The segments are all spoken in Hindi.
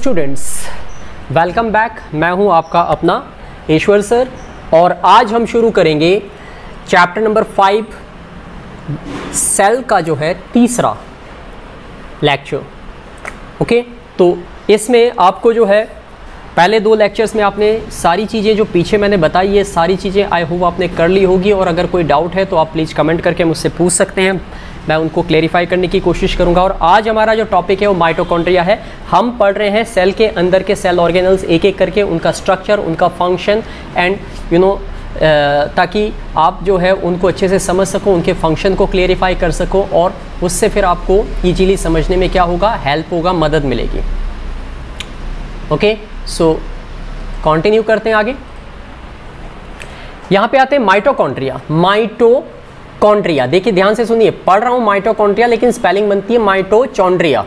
Students, welcome back. मैं हूं आपका अपना ईश्वर सर और आज हम शुरू करेंगे चैप्टर नंबर 5 सेल का जो है तीसरा लेक्चर। ओके, तो इसमें आपको जो है पहले 2 लेक्चर्स में आपने सारी चीज़ें जो पीछे मैंने बताई ये सारी चीज़ें आई होप आपने कर ली होगी और अगर कोई डाउट है तो आप प्लीज़ कमेंट करके मुझसे पूछ सकते हैं, मैं उनको क्लेरिफाई करने की कोशिश करूंगा। और आज हमारा जो टॉपिक है वो माइटोकॉन्ड्रिया है। हम पढ़ रहे हैं सेल के अंदर के सेल ऑर्गेनल्स एक एक करके, उनका स्ट्रक्चर, उनका फंक्शन एंड ताकि आप जो है उनको अच्छे से समझ सको, उनके फंक्शन को क्लेरिफाई कर सको और उससे फिर आपको ईजीली समझने में क्या होगा, हेल्प होगा, मदद मिलेगी। ओके, सो कंटिन्यू करते हैं आगे। यहाँ पे आते हैं माइटोकॉन्ड्रिया। माइटोकॉन्ड्रिया देखिए ध्यान से सुनिए, पढ़ रहा हूँ माइटोकॉन्ड्रिया लेकिन स्पेलिंग बनती है माइटोचॉन्ड्रिया,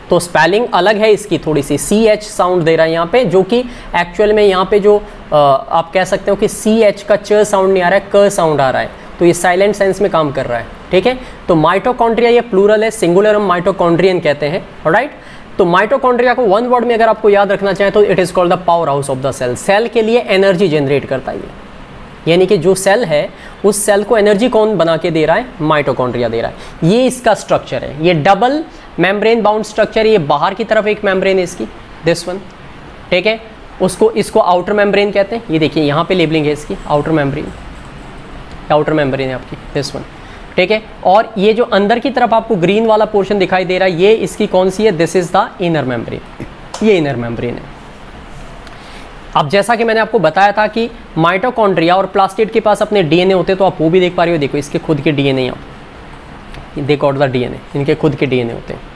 तो स्पेलिंग अलग है इसकी, थोड़ी सी CH साउंड दे रहा है यहाँ पे, जो कि एक्चुअल में यहाँ पे जो आप कह सकते हो कि CH का च साउंड नहीं आ रहा है, क साउंड आ रहा है, तो ये साइलेंट सेंस में काम कर रहा है। ठीक है, तो माइटोकॉन्ड्रिया ये प्लूरल है, सिंगुलर हम माइटोकॉन्ड्रियन कहते हैं। ऑलराइट, तो माइटोकॉन्ड्रिया को वन वर्ड में अगर आपको याद रखना चाहें तो it is called the power house of the cell. Cell के लिए एनर्जी जनरेट करता है ये, यानी कि जो सेल है उस सेल को एनर्जी कौन बना के दे रहा है, माइटोकॉन्ड्रिया दे रहा है। ये इसका स्ट्रक्चर है, ये डबल मेम्ब्रेन बाउंड स्ट्रक्चर है, ये बाहर की तरफ एक मेम्ब्रेन है इसकी, दिस वन। ठीक है, इसको आउटर मेम्ब्रेन कहते हैं। ये देखिए यहाँ पे लेबलिंग है इसकी, आउटर मेम्ब्रेन, आउटर मेम्ब्रेन है आपकी, दिस वन। ठीक है, और ये जो अंदर की तरफ आपको ग्रीन वाला पोर्शन दिखाई दे रहा है, ये इसकी कौन सी है, this is the inner membrane, ये इनर मेम्ब्रेन है। अब जैसा कि मैंने आपको बताया था कि माइटोकॉन्ड्रिया और प्लास्टिड के पास अपने डीएनए होते, तो आप वो भी देख पा रहे हो, देखो इसके खुद के DNA, they got the DNA, इनके खुद के डीएनए होते हैं।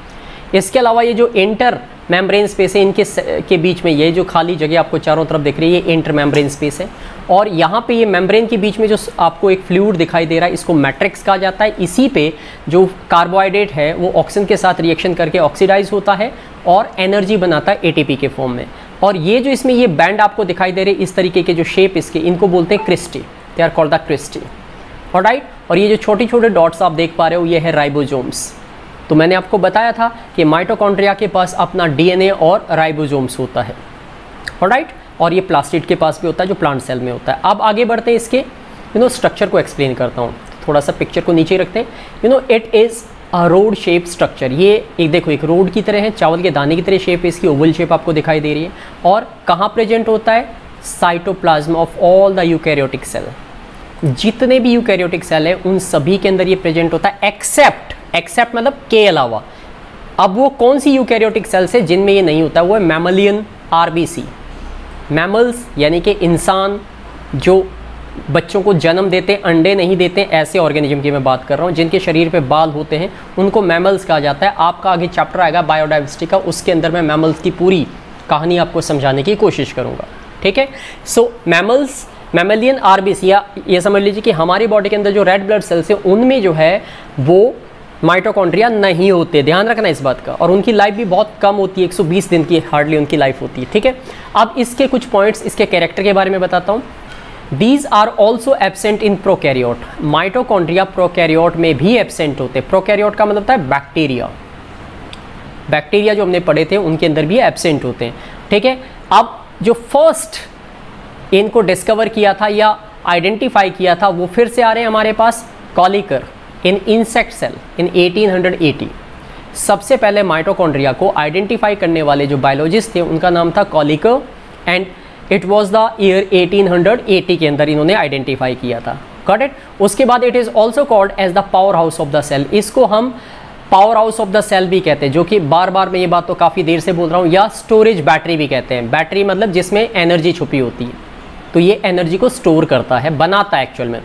इसके अलावा ये जो इंटर मेम्ब्रेन स्पेस है इनके के बीच में, ये जो खाली जगह आपको चारों तरफ दिख रही है, ये इंटर मेम्ब्रेन स्पेस है। और यहाँ पे ये मेम्ब्रेन के बीच में जो आपको एक फ्लूइड दिखाई दे रहा है, इसको मैट्रिक्स कहा जाता है। इसी पे जो कार्बोहाइड्रेट है वो ऑक्सीजन के साथ रिएक्शन करके ऑक्सीडाइज होता है और एनर्जी बनाता है ATP के फॉर्म में। और ये जो इसमें ये बैंड आपको दिखाई दे रहे हैं, इस तरीके के जो शेप इसके, इनको बोलते हैं cristae, they are called the cristae. Alright, और ये जो छोटे छोटे डॉट्स आप देख पा रहे हो ये है राइबोसोम्स। तो मैंने आपको बताया था कि माइटोकॉन्ड्रिया के पास अपना डीएनए और राइबोसोम्स होता है। ऑलराइट, और ये प्लास्टिड के पास भी होता है जो प्लांट सेल में होता है। अब आगे बढ़ते हैं, इसके स्ट्रक्चर को एक्सप्लेन करता हूँ। थोड़ा सा पिक्चर को नीचे रखते हैं। It is a rod shape structure. ये एक देखो, एक रोड की तरह है, चावल के दाने की तरह शेप है इसकी, ओवल शेप आपको दिखाई दे रही है। और कहाँ प्रेजेंट होता है, cytoplasm of all the eukaryotic cell. जितने भी यूकैरियोटिक सेल है उन सभी के अंदर ये प्रेजेंट होता है, एक्सेप्ट मतलब के अलावा। अब वो कौन सी यूकैरियोटिक सेल्स है जिनमें ये नहीं होता है, वो है मैमलियन RBC। मैमल्स यानी कि इंसान जो बच्चों को जन्म देते, अंडे नहीं देते, ऐसे ऑर्गेनिज्म की मैं बात कर रहा हूँ, जिनके शरीर पे बाल होते हैं, उनको मैमल्स कहा जाता है। आपका आगे चैप्टर आएगा बायोडाइवर्सिटी का, उसके अंदर मैं मैमल्स की पूरी कहानी आपको समझाने की कोशिश करूँगा। ठीक है, सो मैमल्स, मैमलियन RBC, या ये समझ लीजिए कि हमारी बॉडी के अंदर जो रेड ब्लड सेल्स है उनमें जो है वो माइटोकॉन्ड्रिया नहीं होते, ध्यान रखना इस बात का। और उनकी लाइफ भी बहुत कम होती है, 120 दिन की हार्डली उनकी लाइफ होती है। ठीक है, अब इसके कुछ पॉइंट्स, इसके कैरेक्टर के बारे में बताता हूँ। These are also absent in prokaryote. Mitochondria prokaryote में भी एब्सेंट होते हैं। प्रोकैरियोट का मतलब होता है बैक्टीरिया, बैक्टीरिया जो हमने पढ़े थे उनके अंदर भी एब्सेंट होते हैं। ठीक है, अब जो फर्स्ट इनको डिस्कवर किया था या आइडेंटिफाई किया था वो फिर से आ रहे हैं हमारे पास, कॉलिकर इन इंसेक्ट सेल इन 1880। सबसे पहले माइटोकॉन्ड्रिया को आइडेंटिफाई करने वाले जो बायोलॉजिस्ट थे उनका नाम था Kolliker, and it was the year 1880 के अंदर इन्होंने आइडेंटिफाई किया था। Got it. उसके बाद it is also called as the power house of the cell. इसको हम power house of the cell भी कहते हैं, जो कि बार बार मैं ये बात तो काफ़ी देर से बोल रहा हूँ, या स्टोरेज बैटरी भी कहते हैं। बैटरी मतलब जिसमें एनर्जी छुपी होती है, तो ये एनर्जी को स्टोर करता है, बनाता है एक्चुअल में।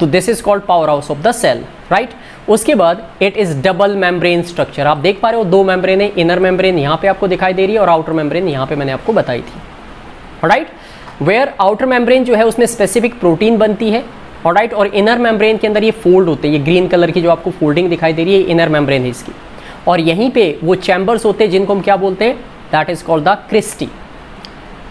तो this is called power house of the cell, right. उसके बाद it is double membrane structure. आप देख पा रहे हो 2 मेम्ब्रेन है, इनर मेम्ब्रेन यहाँ पे आपको दिखाई दे रही है और आउटर मेम्ब्रेन यहाँ पे मैंने आपको बताई थी। राइट, वेयर आउटर मेम्ब्रेन जो है उसमें स्पेसिफिक प्रोटीन बनती है। राइट, और इनर मेम्ब्रेन के अंदर ये फोल्ड होते हैं, ये ग्रीन कलर की जो आपको फोल्डिंग दिखाई दे रही है इनर मेम्ब्रेन है इसकी। और यहीं पे वो चैम्बर्स होते हैं जिनको हम क्या बोलते हैं, that is called the cristae.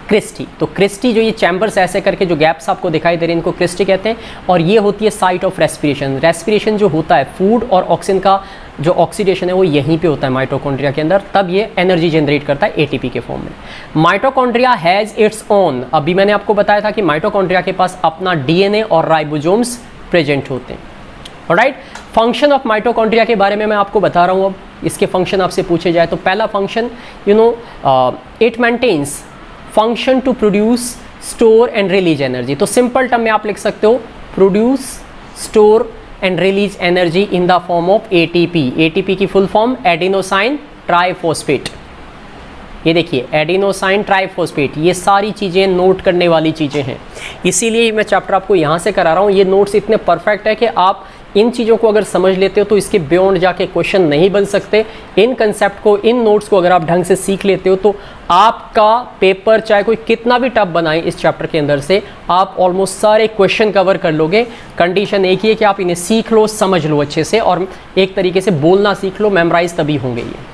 Cristae. तो क्रिस्टी जो ये चैम्बर्स ऐसे करके जो गैप्स आपको दिखाई दे रहे हैं इनको क्रिस्टी कहते हैं। और ये होती है साइट ऑफ रेस्पिरेशन। रेस्पिरेशन जो होता है फूड और ऑक्सीजन का जो ऑक्सीडेशन है वो यहीं पे होता है माइटोकॉन्ड्रिया के अंदर, तब ये एनर्जी जनरेट करता है एटीपी के फॉर्म में। माइटोकॉन्ड्रिया हैज़ इट्स ओन, अभी मैंने आपको बताया था कि माइटोकॉन्ड्रिया के पास अपना डीएनए और राइबोसोम्स प्रेजेंट होते हैं। ऑलराइट, फंक्शन ऑफ माइटोकॉन्ड्रिया के बारे में मैं आपको बता रहा हूँ। अब इसके फंक्शन आपसे पूछे जाए तो पहला function it maintains function to produce store and release energy. तो सिंपल टर्म में आप लिख सकते हो produce store and release energy in the form of ATP. ATP की फुल फॉर्म एडिनोसाइन ट्राइफॉस्फेट। ये देखिए एडिनोसाइन ट्राइफॉस्फेट, ये सारी चीज़ें नोट करने वाली चीज़ें हैं, इसीलिए मैं चैप्टर आपको यहाँ से करा रहा हूँ। ये नोट्स इतने परफेक्ट है कि आप इन चीज़ों को अगर समझ लेते हो तो इसके बियॉन्ड जाके क्वेश्चन नहीं बन सकते। इन कंसेप्ट को, इन नोट्स को अगर आप ढंग से सीख लेते हो तो आपका पेपर चाहे कोई कितना भी टफ बनाए इस चैप्टर के अंदर से आप ऑलमोस्ट सारे क्वेश्चन कवर कर लोगे। कंडीशन एक ही है कि आप इन्हें सीख लो, समझ लो अच्छे से और एक तरीके से बोलना सीख लो, मेमोराइज तभी होंगे ये।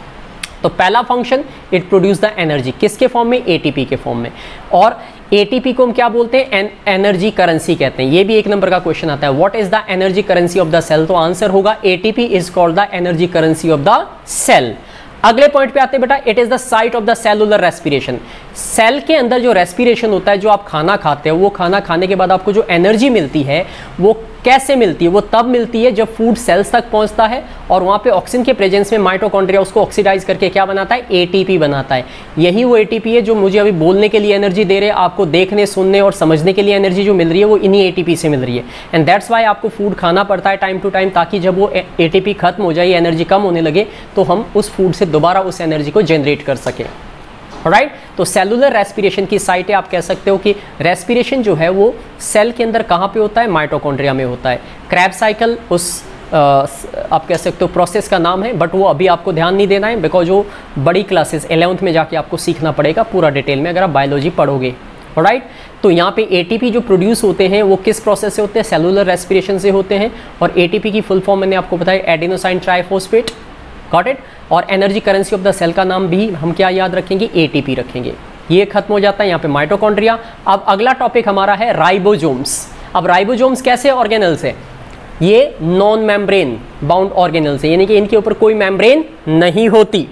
तो पहला function it produce the energy, किसके फॉर्म में? एटीपी के फॉर्म में। और एटीपी को हम क्या बोलते हैं? एनर्जी करेंसी कहते हैं। ये भी एक नंबर का क्वेश्चन आता है, what is the energy currency of the cell? तो आंसर होगा ATP is called the energy currency of the cell. अगले पॉइंट पे आते हैं बेटा, it is the site of the cellular respiration. Cell के अंदर जो रेस्पिरेशन होता है, जो आप खाना खाते हो, वो खाना खाने के बाद आपको जो एनर्जी मिलती है वो कैसे मिलती है? वो तब मिलती है जब फूड सेल्स तक पहुंचता है और वहां पे ऑक्सीजन के प्रेजेंस में माइटोकॉन्ड्रिया उसको ऑक्सीडाइज करके क्या बनाता है? एटीपी बनाता है। यही वो एटीपी है जो मुझे अभी बोलने के लिए एनर्जी दे रहे हैं, आपको देखने, सुनने और समझने के लिए एनर्जी जो मिल रही है वो इन्हीं एटीपी से मिल रही है। एंड दैट्स वाई आपको फूड खाना पड़ता है टाइम टू टाइम, ताकि जब वो एटीपी खत्म हो जाए, एनर्जी कम होने लगे, तो हम उस फूड से दोबारा उस एनर्जी को जनरेट कर सकें। राइट, तो सेलुलर रेस्पिरेशन की साइट है, आप कह सकते हो कि रेस्पिरेशन जो है वो सेल के अंदर कहाँ पे होता है? माइटोकॉन्ड्रिया में होता है। क्रेब्स साइकिल उस आप कह सकते हो प्रोसेस का नाम है, बट वो अभी आपको ध्यान नहीं देना है, बिकॉज वो बड़ी क्लासेस 11th में जाके आपको सीखना पड़ेगा पूरा डिटेल में अगर आप बायोलॉजी पढ़ोगे। राइट, तो यहाँ पे एटीपी जो प्रोड्यूस होते हैं वो किस प्रोसेस से होते हैं? सेलुलर रेस्पिरेशन से होते हैं। और एटीपी की फुल फॉर्म मैंने आपको बताया एडिनोसाइन ट्राइफॉस्फेट, गॉट इट। और energy currency of the cell का नाम भी हम क्या याद रखेंगे? एटीपी रखेंगे। ये खत्म हो जाता है यहाँ पे माइटोकॉन्ड्रिया। अब अगला टॉपिक हमारा है राइबोसोम्स। अब राइबोसोम्स कैसे ऑर्गेनल्स है? ये नॉन मेम्ब्रेन बाउंड ऑर्गेनल्स है, यानी कि इनके ऊपर कोई मेम्ब्रेन नहीं होती।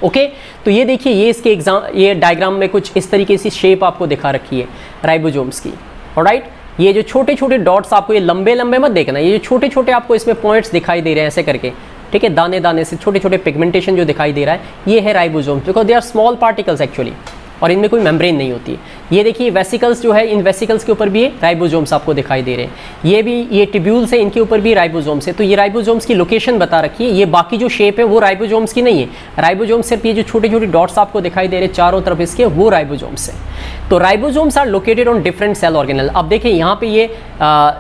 ओके, तो ये देखिए, ये इसके ये डायग्राम में कुछ इस तरीके से शेप आपको दिखा रखी है राइबोसोम्स की। ऑलराइट, ये जो छोटे छोटे डॉट्स आपको, ये लंबे लंबे मत देखना, ये जो छोटे छोटे आपको इसमें पॉइंट्स दिखाई दे रहे हैं ऐसे करके, ठीक है, दाने दाने से छोटे छोटे पिगमेंटेशन जो दिखाई दे रहा है, ये है ribosomes, because they are small particles actually, और इनमें कोई मेम्ब्रेन नहीं होती है। ये देखिए वेसिकल्स जो है, इन वेसिकल्स के ऊपर भी राइबोसोम्स आपको दिखाई दे रहे हैं। ये भी, ये टिब्यूल्स है, इनके ऊपर भी राइबोसोम्स है। तो ये राइबोसोम्स की लोकेशन बता रखी है। ये बाकी जो शेप है वो राइबोसोम्स की नहीं है। राइबोसोम्स सिर्फ ये जो छोटे छोटे डॉट्स आपको दिखाई दे रहे हैं चारों तरफ इसके, वो राइबोसोम्स है। तो ribosomes are located on different cell organelle. अब देखिए यहाँ पे ये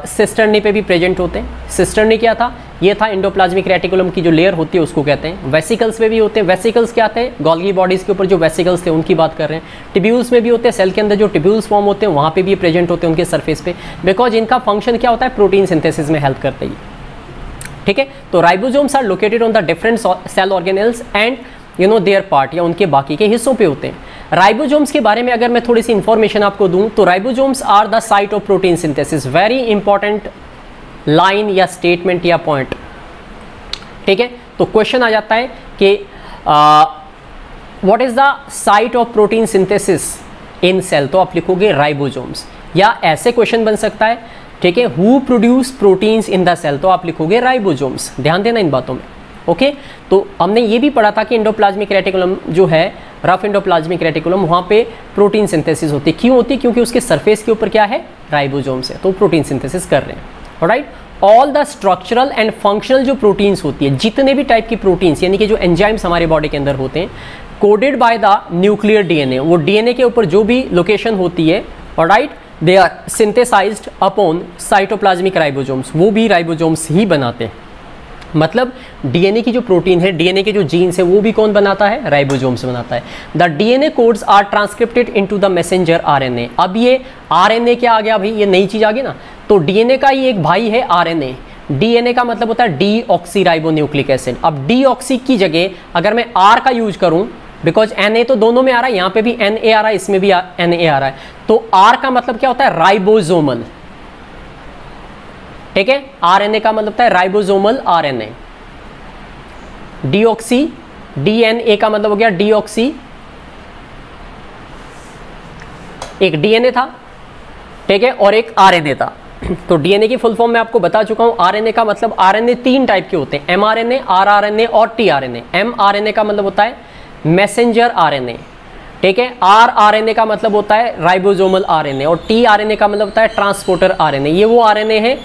सिस्टर्नी पे भी प्रेजेंट होते हैं। सिस्टर्नी क्या था? ये था एंडोप्लाज्मिक रेटिकुलम की जो लेयर होती है उसको कहते हैं। वेसिकल्स में भी होते हैं। वेसिकल्स क्या थे? गोल्गी बॉडीज के ऊपर जो वेसिकल्स थे उनकी बात कर रहे हैं। टिब्यूल्स में भी होते हैं, सेल के अंदर जो टिब्यूल्स फॉर्म होते हैं वहाँ पे भी प्रेजेंट होते हैं उनके सरफेस पे, बिकॉज इनका फंक्शन क्या होता है? प्रोटीन सिंथेसिस में हेल्प करते हैं। ठीक है, तो ribosomes are located on the different cell organelles and their part, या उनके बाकी के हिस्सों पे होते हैं। राइबोसोम्स के बारे में अगर मैं थोड़ी सी इंफॉर्मेशन आपको दूं तो ribosomes are the site of protein synthesis. Very important line या स्टेटमेंट या पॉइंट। ठीक है, तो क्वेश्चन आ जाता है कि what is the site of protein synthesis in cell? तो आप लिखोगे राइबोसोम्स। या ऐसे क्वेश्चन बन सकता है, ठीक है, who produce proteins in the cell? तो आप लिखोगे राइबोसोम्स। ध्यान देना इन बातों में। ओके, तो हमने ये भी पढ़ा था कि एंडोप्लाज्मिक रेटिकुलम जो है, रफ एंडोप्लाज्मिक रेटिकुलम, वहाँ पे प्रोटीन सिंथेसिस होती है। क्यों होती है? क्योंकि उसके सरफेस के ऊपर क्या है? राइबोसोम्स है, तो प्रोटीन सिंथेसिस कर रहे हैं। Alright, all the structural and functional जो प्रोटीन्स होती है, जितने भी टाइप की प्रोटीन्स यानी कि जो एंजाइम्स हमारे बॉडी के अंदर होते हैं, coded by the nuclear DNA, वो डीएनए के ऊपर जो भी लोकेशन होती है, alright, they are synthesized upon cytoplasmic ribosomes, वो भी राइबोसोम्स ही बनाते हैं। मतलब डीएनए की जो प्रोटीन है, डीएनए के जो जीन्स है, वो भी कौन बनाता है? राइबोसोम्स बनाता है। The DNA codes are transcripted into the messenger RNA. अब ये आरएनए क्या आ गया भाई? ये नई चीज आ गई ना। तो डीएनए का ही एक भाई है आरएनए। डीएनए का मतलब होता है डीऑक्सी राइबोन्यूक्लिक एसिड। अब डीऑक्सी की जगह अगर मैं आर का यूज करूं बिकॉज Na तो दोनों में आ रहा है, यहां पे भी Na आ रहा है, इसमें भी Na आ रहा है। तो R का मतलब क्या होता है? राइबोसोमल। ठीक है, RNA का मतलब होता है राइबोसोमल RNA। डीऑक्सी, DNA का मतलब हो गया डीऑक्सी, एक DNA था, ठीक है, और एक RNA था। तो DNA की फुल फॉर्म मैं आपको बता चुका हूं। RNA का मतलब, RNA 3 टाइप के होते हैं, mRNA, rRNA और tRNA। mRNA का मतलब होता है मैसेंजर RNA, ठीक है। rRNA का मतलब होता है राइबोसोमल RNA और tRNA का मतलब होता है ट्रांसपोर्टर RNA। ये वो RNA है,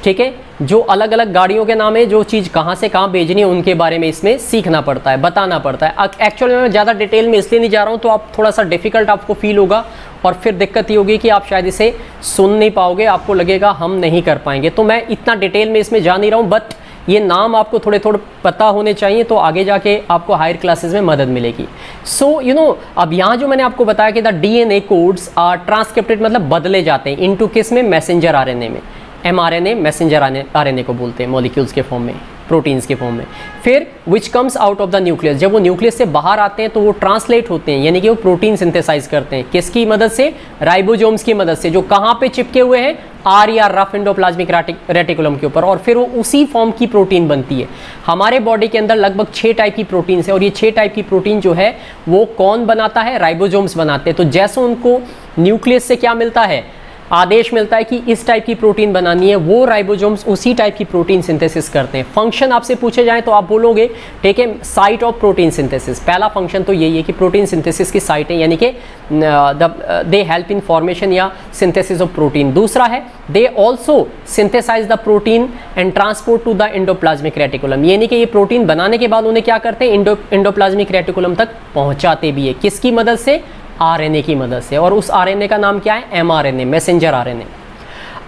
ठीक है, जो अलग अलग गाड़ियों के नाम है, जो चीज़ कहाँ से कहाँ भेजनी है उनके बारे में इसमें सीखना पड़ता है, बताना पड़ता है। एक्चुअली मैं ज़्यादा डिटेल में इसलिए नहीं जा रहा हूँ, तो आप थोड़ा सा डिफिकल्ट आपको फील होगा और फिर दिक्कत ये होगी कि आप शायद इसे सुन नहीं पाओगे, आपको लगेगा हम नहीं कर पाएंगे। तो मैं इतना डिटेल में इसमें जा नहीं रहा हूँ, बट ये नाम आपको थोड़े थोड़े पता होने चाहिए, तो आगे जाके आपको हायर क्लासेस में मदद मिलेगी। सो यू नो, अब यहाँ जो मैंने आपको बताया कि the DNA codes are transcripted, मतलब बदले जाते हैं इनटू किस में? मैसेंजर RNA में। mRNA मैसेंजर RNA को बोलते हैं, मॉलिक्यूल्स के फॉर्म में, प्रोटीन्स के फॉर्म में। फिर which comes out of the nucleus, जब वो न्यूक्लियस से बाहर आते हैं तो वो ट्रांसलेट होते हैं, यानी कि वो प्रोटीन सिंथेसाइज करते हैं। किसकी मदद से? राइबोसोम्स की मदद से, जो कहाँ पे चिपके हुए हैं? R या रफ एंडोप्लाज्मिक रेटिकुलम के ऊपर, और फिर वो उसी फॉर्म की प्रोटीन बनती है। हमारे बॉडी के अंदर लगभग 6 टाइप की प्रोटीन है, और ये 6 टाइप की प्रोटीन जो है वो कौन बनाता है? राइबोसोम्स बनाते हैं। तो जैसे उनको न्यूक्लियस से क्या मिलता है? आदेश मिलता है कि इस टाइप की प्रोटीन बनानी है, वो राइबोसोम्स उसी टाइप की प्रोटीन सिंथेसिस करते हैं। फंक्शन आपसे पूछे जाए तो आप बोलोगे, ठीक है, साइट ऑफ प्रोटीन सिंथेसिस। पहला फंक्शन तो यही है कि प्रोटीन सिंथेसिस की साइट है, यानी कि दे हेल्प इन फॉर्मेशन या सिंथेसिस ऑफ प्रोटीन। दूसरा है they also synthesize the protein and transport to the endoplasmic reticulum, यानी कि ये प्रोटीन बनाने के बाद उन्हें क्या करते हैं? एंडोप्लाज्मिक रेटिकुलम तक पहुंचाते भी है। किसकी मदद से? RNA की मदद से। और उस RNA का नाम क्या है? mRNA, messenger RNA।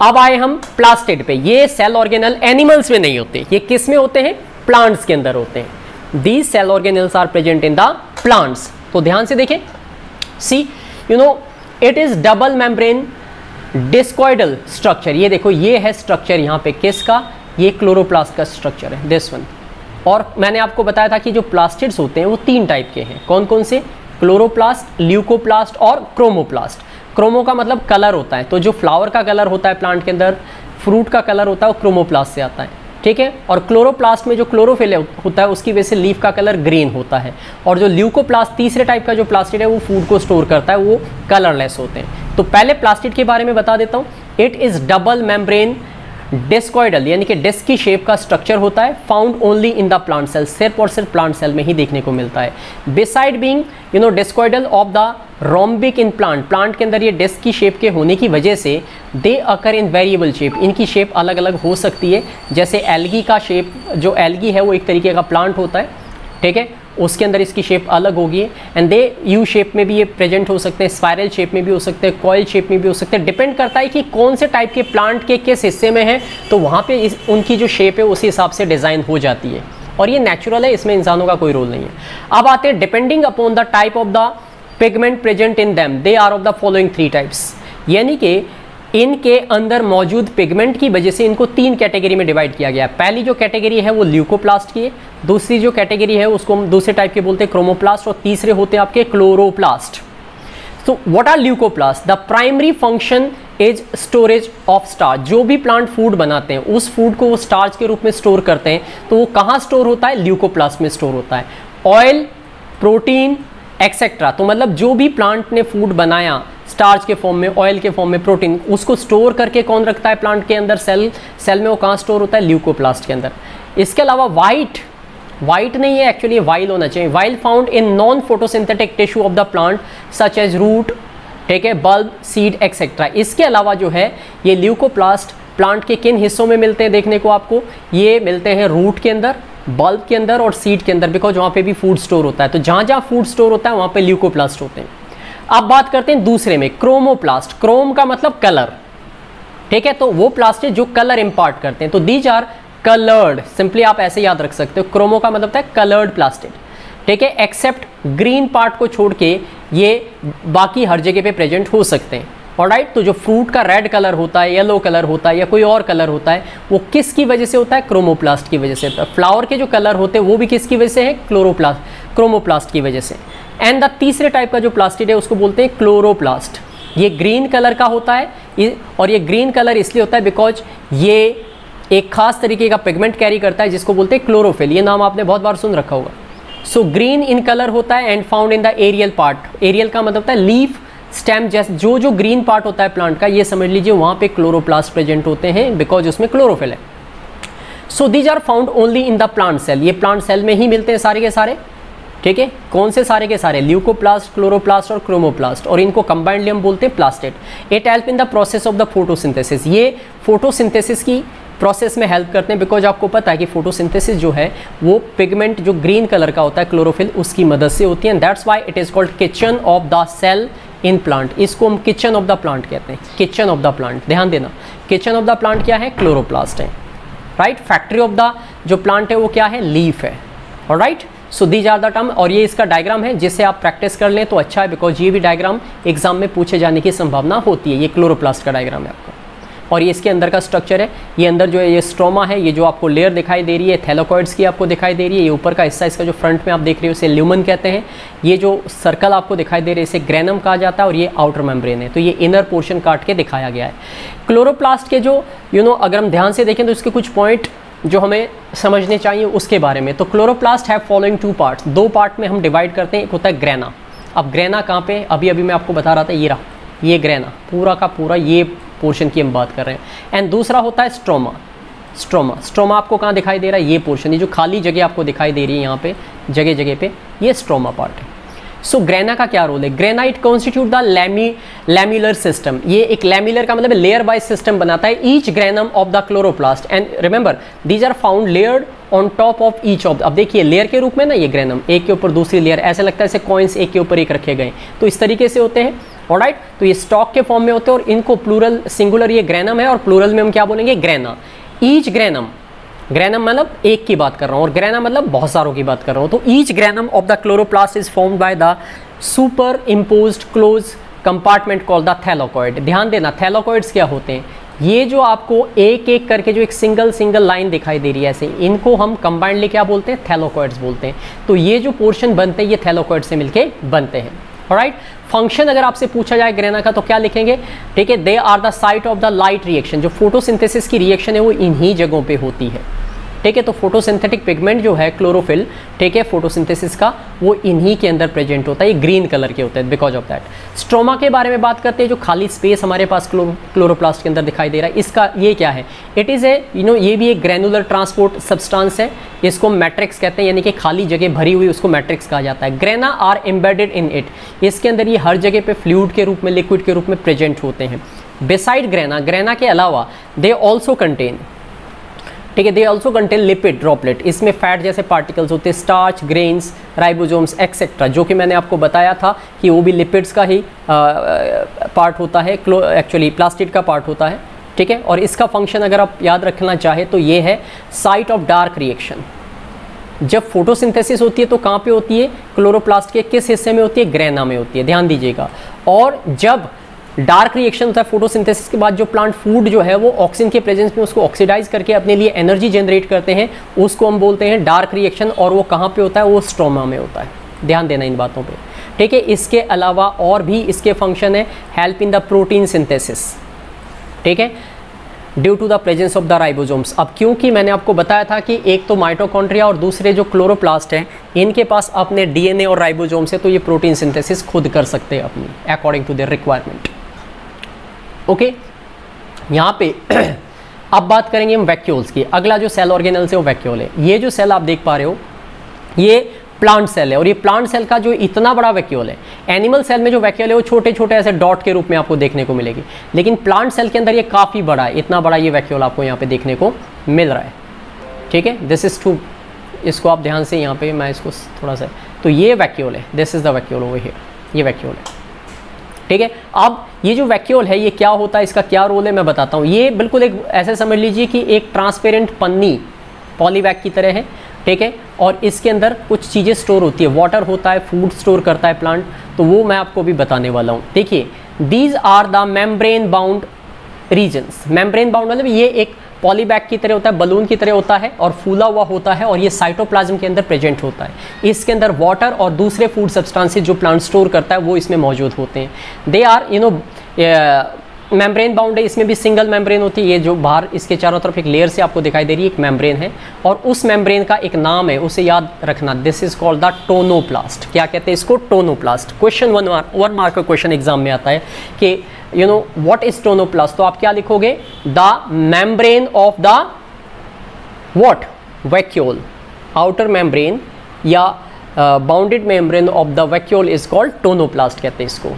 अब आए हम प्लास्टिड पे। ये सेल ऑर्गेनल एनिमल्स में नहीं होते, ये किस में होते हैं? प्लांट्स के अंदर होते हैं। These cell organelles are present in the plants. तो ध्यान से देखें, see you know it is double membrane discoidal structure. ये देखो, ये है स्ट्रक्चर यहाँ पे किसका? ये क्लोरोप्लास्ट का स्ट्रक्चर है, दिस वन। और मैंने आपको बताया था कि जो प्लास्टिड्स होते हैं वो 3 टाइप के हैं। कौन कौन से? क्लोरोप्लास्ट, ल्यूकोप्लास्ट और क्रोमोप्लास्ट। क्रोमो का मतलब कलर होता है, तो जो फ्लावर का कलर होता है प्लांट के अंदर, फ्रूट का कलर होता है, वो क्रोमोप्लास्ट से आता है, ठीक है। और क्लोरोप्लास्ट में जो क्लोरोफिल होता है उसकी वजह से लीफ का कलर ग्रीन होता है। और जो ल्यूकोप्लास्ट, तीसरे टाइप का जो प्लास्टिड है, वो फूड को स्टोर करता है, वो कलरलेस होते हैं। तो पहले प्लास्टिड के बारे में बता देता हूँ। It is double membrane discoidal, यानी कि डिस्क की शेप का स्ट्रक्चर होता है, found only in the plant cell, सिर्फ और सिर्फ प्लांट सेल में ही देखने को मिलता है। Beside being you know discoidal of the rhombic in plant, plant के अंदर ये डिस्क की शेप के होने की वजह से दे अकर इन वेरिएबल शेप, इनकी शेप अलग अलग हो सकती है। जैसे एल्गी का शेप, जो एल्गी है वो एक तरीके का प्लांट होता है, ठीक है, उसके अंदर इसकी शेप अलग होगी। एंड दे यू शेप में भी ये प्रेजेंट हो सकते हैं, स्पाइरल शेप में भी हो सकते हैं, कॉइल शेप में भी हो सकते हैं। डिपेंड करता है कि कौन से टाइप के प्लांट के किस हिस्से में है, तो वहाँ पे उनकी जो शेप है उसी हिसाब से डिज़ाइन हो जाती है। और ये नेचुरल है, इसमें इंसानों का कोई रोल नहीं है। अब आते हैं depending upon the type of the pigment present in them, they are of the following 3 types, यानी कि इनके अंदर मौजूद पिगमेंट की वजह से इनको 3 कैटेगरी में डिवाइड किया गया है। पहली जो कैटेगरी है वो ल्यूकोप्लास्ट की है, दूसरी जो कैटेगरी है उसको हम दूसरे टाइप के बोलते हैं क्रोमोप्लास्ट, और तीसरे होते हैं आपके क्लोरोप्लास्ट। तो what are leucoplast? The primary function is storage of starch. जो भी प्लांट फूड बनाते हैं उस फूड को वो स्टार्च के रूप में स्टोर करते हैं, तो वो कहाँ स्टोर होता है? ल्यूकोप्लास्ट में स्टोर होता है। ऑयल, प्रोटीन एक्सेट्रा, तो मतलब जो भी प्लांट ने फूड बनाया स्टार्च के फॉर्म में, ऑयल के फॉर्म में, प्रोटीन, उसको स्टोर करके कौन रखता है प्लांट के अंदर? सेल में वो कहाँ स्टोर होता है? ल्यूकोप्लास्ट के अंदर। इसके अलावा वाइट नहीं है एक्चुअली, वाइल होना चाहिए। While found in non photosynthetic tissue of the plant such as root, ठीक है, बल्ब, सीड एक्सेट्रा। इसके अलावा जो है ये ल्यूकोप्लास्ट प्लांट के किन हिस्सों में मिलते हैं देखने को आपको? ये मिलते हैं रूट के अंदर, बल्ब के अंदर और सीड के अंदर, बिकॉज वहाँ पे भी फूड स्टोर होता है। तो जहाँ जहाँ फूड स्टोर होता है वहाँ पे ल्यूकोप्लास्ट होते हैं। अब बात करते हैं दूसरे में, क्रोमोप्लास्ट। क्रोम का मतलब कलर, ठीक है, तो वो प्लास्टिड जो कलर इंपार्ट करते हैं। तो दीज आर कलर्ड, सिंपली आप ऐसे याद रख सकते हो, क्रोमो का मतलब है कलर्ड प्लास्टिड, ठीक है, एक्सेप्ट ग्रीन पार्ट को छोड़ के ये बाकी हर जगह पे प्रेजेंट हो सकते हैं। ऑलराइट। तो जो फ्रूट का रेड कलर होता है, येलो कलर होता है या कोई और कलर होता है, वो किसकी वजह से होता है? क्रोमोप्लास्ट की वजह से होता है। फ्लावर के जो कलर होते हैं वो भी किसकी वजह से है? क्रोमोप्लास्ट की वजह से। एंड द तीसरे टाइप का जो प्लास्टिड है उसको बोलते हैं क्लोरोप्लास्ट। ये ग्रीन कलर का होता है, और ये ग्रीन कलर इसलिए होता है बिकॉज ये एक खास तरीके का पिगमेंट कैरी करता है जिसको बोलते हैं क्लोरोफिल। ये नाम आपने बहुत बार सुन रखा होगा। सो ग्रीन इन कलर होता है and found in the aerial part. Aerial का मतलब होता है लीफ, स्टेम, जैसे जो ग्रीन पार्ट होता है प्लांट का, ये समझ लीजिए वहाँ पे क्लोरोप्लास्ट प्रेजेंट होते हैं बिकॉज उसमें क्लोरोफिल है। So these are found only in the plant cell. ये प्लांट सेल में ही मिलते हैं सारे के सारे, ठीक है। कौन से सारे के सारे? ल्यूकोप्लास्ट, क्लोरोप्लास्ट और क्रोमोप्लास्ट, और इनको कंबाइंडली हम बोलते हैं plastid. It help in the process of the photosynthesis. ये फोटोसिंथेसिस की प्रोसेस में हेल्प करते हैं बिकॉज आपको पता है कि फोटोसिंथेसिस जो है वो पिगमेंट जो ग्रीन कलर का होता है क्लोरोफिल, उसकी मदद से होती है। That's why it is called kitchen of the cell in plant. इसको हम किचन ऑफ द प्लांट कहते हैं, किचन ऑफ द प्लांट। ध्यान देना, किचन ऑफ द प्लांट क्या है? क्लोरोप्लास्ट है, राइट। फैक्ट्री ऑफ द जो प्लांट है वो क्या है? लीफ है, alright. So these are the term, और ये इसका डायग्राम है जिससे आप प्रैक्टिस कर लें तो अच्छा है बिकॉज ये भी डायग्राम एग्जाम में पूछे जाने की संभावना होती है। ये क्लोरोप्लास्ट का डायग्राम है आपका, और ये इसके अंदर का स्ट्रक्चर है। ये अंदर जो है ये स्ट्रोमा है, ये जो आपको लेयर दिखाई दे रही है थैलाकोइड्स की आपको दिखाई दे रही है। ये ऊपर का हिस्सा इसका जो फ्रंट में आप देख रहे हो इसे ल्यूमन कहते हैं। ये जो सर्कल आपको दिखाई दे रहे हैं इसे ग्रेनम कहा जाता है, और ये आउटर मेम्ब्रेन है। तो ये इनर पोर्शन काट के दिखाया गया है। क्लोरोप्लास्ट के जो अगर हम ध्यान से देखें तो इसके कुछ पॉइंट जो हमें समझने चाहिए उसके बारे में। तो chloroplast have following 2 parts. 2 part में हम डिवाइड करते हैं। एक होता है ग्रेना। अब ग्रेना कहाँ पे? अभी मैं आपको बता रहा था, ये रहा, ये ग्रेना पूरा का पूरा ये पोर्शन की हम बात कर रहे हैं। एंड दूसरा होता है स्ट्रोमा। स्ट्रोमा आपको कहाँ दिखाई दे रहा है? ये पोर्शन, ये जो खाली जगह आपको दिखाई दे रही है यहाँ पे जगह जगह पे, ये स्ट्रोमा पार्ट है। सो ग्रेना का क्या रोल है? Grana it constitute the lamellar system. ये एक लैम्युलर का मतलब लेयर वाइज सिस्टम बनाता है each granum of the chloroplast. And remember these are found layered on top of each of. अब देखिए लेयर के रूप में ना, ये ग्रेनम एक के ऊपर दूसरी लेयर, ऐसा लगता है जैसे कॉइन्स एक के ऊपर एक रखे गए, तो इस तरीके से होते हैं, ऑलराइट। तो ये स्टॉक के फॉर्म में होते हैं, और इनको प्लूरल, सिंगुलर ये ग्रेनम है और प्लूरल में हम क्या बोलेंगे? ग्रेना। ईच ग्रेनम, ग्रेनम मतलब एक की बात कर रहा हूँ, और ग्रेना मतलब बहुत सारों की बात कर रहा हूँ। तो each granum of the chloroplast is formed by the super imposed close compartment called the thylakoid. ध्यान देना, थैलाकोइड्स क्या होते हैं? ये जो आपको एक एक करके जो एक सिंगल लाइन दिखाई दे रही है ऐसे, इनको हम कंबाइंडली क्या बोलते हैं? थैलाकोइड्स बोलते हैं। तो ये जो पोर्शन बनते हैं ये थैलाकोइड से मिलके बनते हैं, ऑलराइट। फंक्शन अगर आपसे पूछा जाए ग्रेना का तो क्या लिखेंगे? ठीक है, they are the site of the light reaction. जो फोटोसिंथेसिस की रिएक्शन है वो इन्हीं जगहों पे होती है, ठीक है। तो फोटोसिंथेटिक पिगमेंट जो है क्लोरोफिल, ठीक है, फोटोसिंथेसिस का, वो इन्हीं के अंदर प्रेजेंट होता है। ये ग्रीन कलर के होते हैं बिकॉज ऑफ दैट। स्ट्रोमा के बारे में बात करते हैं, जो खाली स्पेस हमारे पास क्लोरोप्लास्ट के अंदर दिखाई दे रहा है, इसका ये क्या है? इट इज़ ए ये भी एक ग्रैनुलर ट्रांसपोर्ट सब्सटेंस है। इसको मैट्रिक्स कहते हैं, यानी कि खाली जगह भरी हुई, उसको मैट्रिक्स कहा जाता है। Grana are embedded in it. इसके अंदर ये हर जगह पे फ्लूइड के रूप में, लिक्विड के रूप में प्रेजेंट होते हैं। बिसाइड ग्रेना, ग्रेना के अलावा दे ऑल्सो कंटेन, ठीक है, they also contain lipid droplet. इसमें फैट जैसे पार्टिकल्स होते हैं, स्टार्च, ग्रेन्स, राइबोसोम्स एक्सेट्रा, जो कि मैंने आपको बताया था कि वो भी लिपिड्स का ही पार्ट होता है, एक्चुअली प्लास्टिड का पार्ट होता है, ठीक है। और इसका फंक्शन अगर आप याद रखना चाहें तो ये है साइट ऑफ डार्क रिएक्शन। जब फोटोसिंथेसिस होती है तो कहाँ पे होती है? क्लोरोप्लास्ट के किस हिस्से में होती है? ग्रेना में होती है, ध्यान दीजिएगा। और जब डार्क रिएक्शन होता है फोटोसिंथेसिस के बाद, जो प्लांट फूड जो है वो ऑक्सीजन के प्रेजेंस में उसको ऑक्सीडाइज करके अपने लिए एनर्जी जनरेट करते हैं, उसको हम बोलते हैं डार्क रिएक्शन। और वो कहाँ पे होता है? वो स्ट्रोमा में होता है, ध्यान देना इन बातों पे, ठीक है। इसके अलावा और भी इसके फंक्शन है, help in the protein synthesis, ठीक है, due to the presence of the ribosomes. अब क्योंकि मैंने आपको बताया था कि एक तो माइटोकॉन्ड्रिया और दूसरे जो क्लोरोप्लास्ट हैं, इनके पास अपने डीएनए और राइबोसोम्स है, तो ये प्रोटीन सिंथेसिस खुद कर सकते हैं अपनी, according to their requirement, okay. यहाँ पे अब बात करेंगे हम वैक्यूल्स की। अगला जो सेल ऑर्गेनल्स है वो वैक्यूल है। ये जो सेल आप देख पा रहे हो ये प्लांट सेल है, और ये प्लांट सेल का जो इतना बड़ा वैक्यूल है, एनिमल सेल में जो वैक्यूल है वो छोटे छोटे ऐसे डॉट के रूप में आपको देखने को मिलेगी, लेकिन प्लांट सेल के अंदर ये काफ़ी बड़ा है, इतना बड़ा ये वैक्यूल आपको यहाँ पे देखने को मिल रहा है, ठीक है। दिस इज टू, इसको आप ध्यान से यहाँ पे मैं इसको थोड़ा सा, तो ये वैक्यूल है, this is the vacuole over here, ये वैक्यूल है, ठीक है। अब ये जो वैक्यूल है ये क्या होता है, इसका क्या रोल है मैं बताता हूँ। ये बिल्कुल एक ऐसे समझ लीजिए कि एक ट्रांसपेरेंट पन्नी, पॉलीबैग की तरह है, ठीक है। और इसके अंदर कुछ चीज़ें स्टोर होती है, वाटर होता है, फूड स्टोर करता है प्लांट, तो वो मैं आपको भी बताने वाला हूँ। देखिए these are the membrane bound regions. Membrane bound मतलब ये एक पॉलीबैग की तरह होता है, बलून की तरह होता है और फूला हुआ होता है, और ये साइटोप्लाज्म के अंदर प्रेजेंट होता है। इसके अंदर वाटर और दूसरे फूड सब्सटेंसेस जो प्लांट स्टोर करता है वो इसमें मौजूद होते हैं। दे आर मेम्ब्रेन बाउंड है, इसमें भी सिंगल मेम्ब्रेन होती है। ये जो बाहर इसके चारों तरफ एक लेयर से आपको दिखाई दे रही है, एक मेम्ब्रेन है, और उस मेम्ब्रेन का एक नाम है, उसे याद रखना, this is called the tonoplast. क्या कहते हैं इसको? टोनोप्लास्ट। क्वेश्चन 1 मार्क का क्वेश्चन एग्जाम में आता है कि व्हाट इज टोनोप्लास्ट, तो आप क्या लिखोगे? The membrane of the what? Vacuole. Outer membrane या bounded membrane of the vacuole is called tonoplast कहते हैं इसको।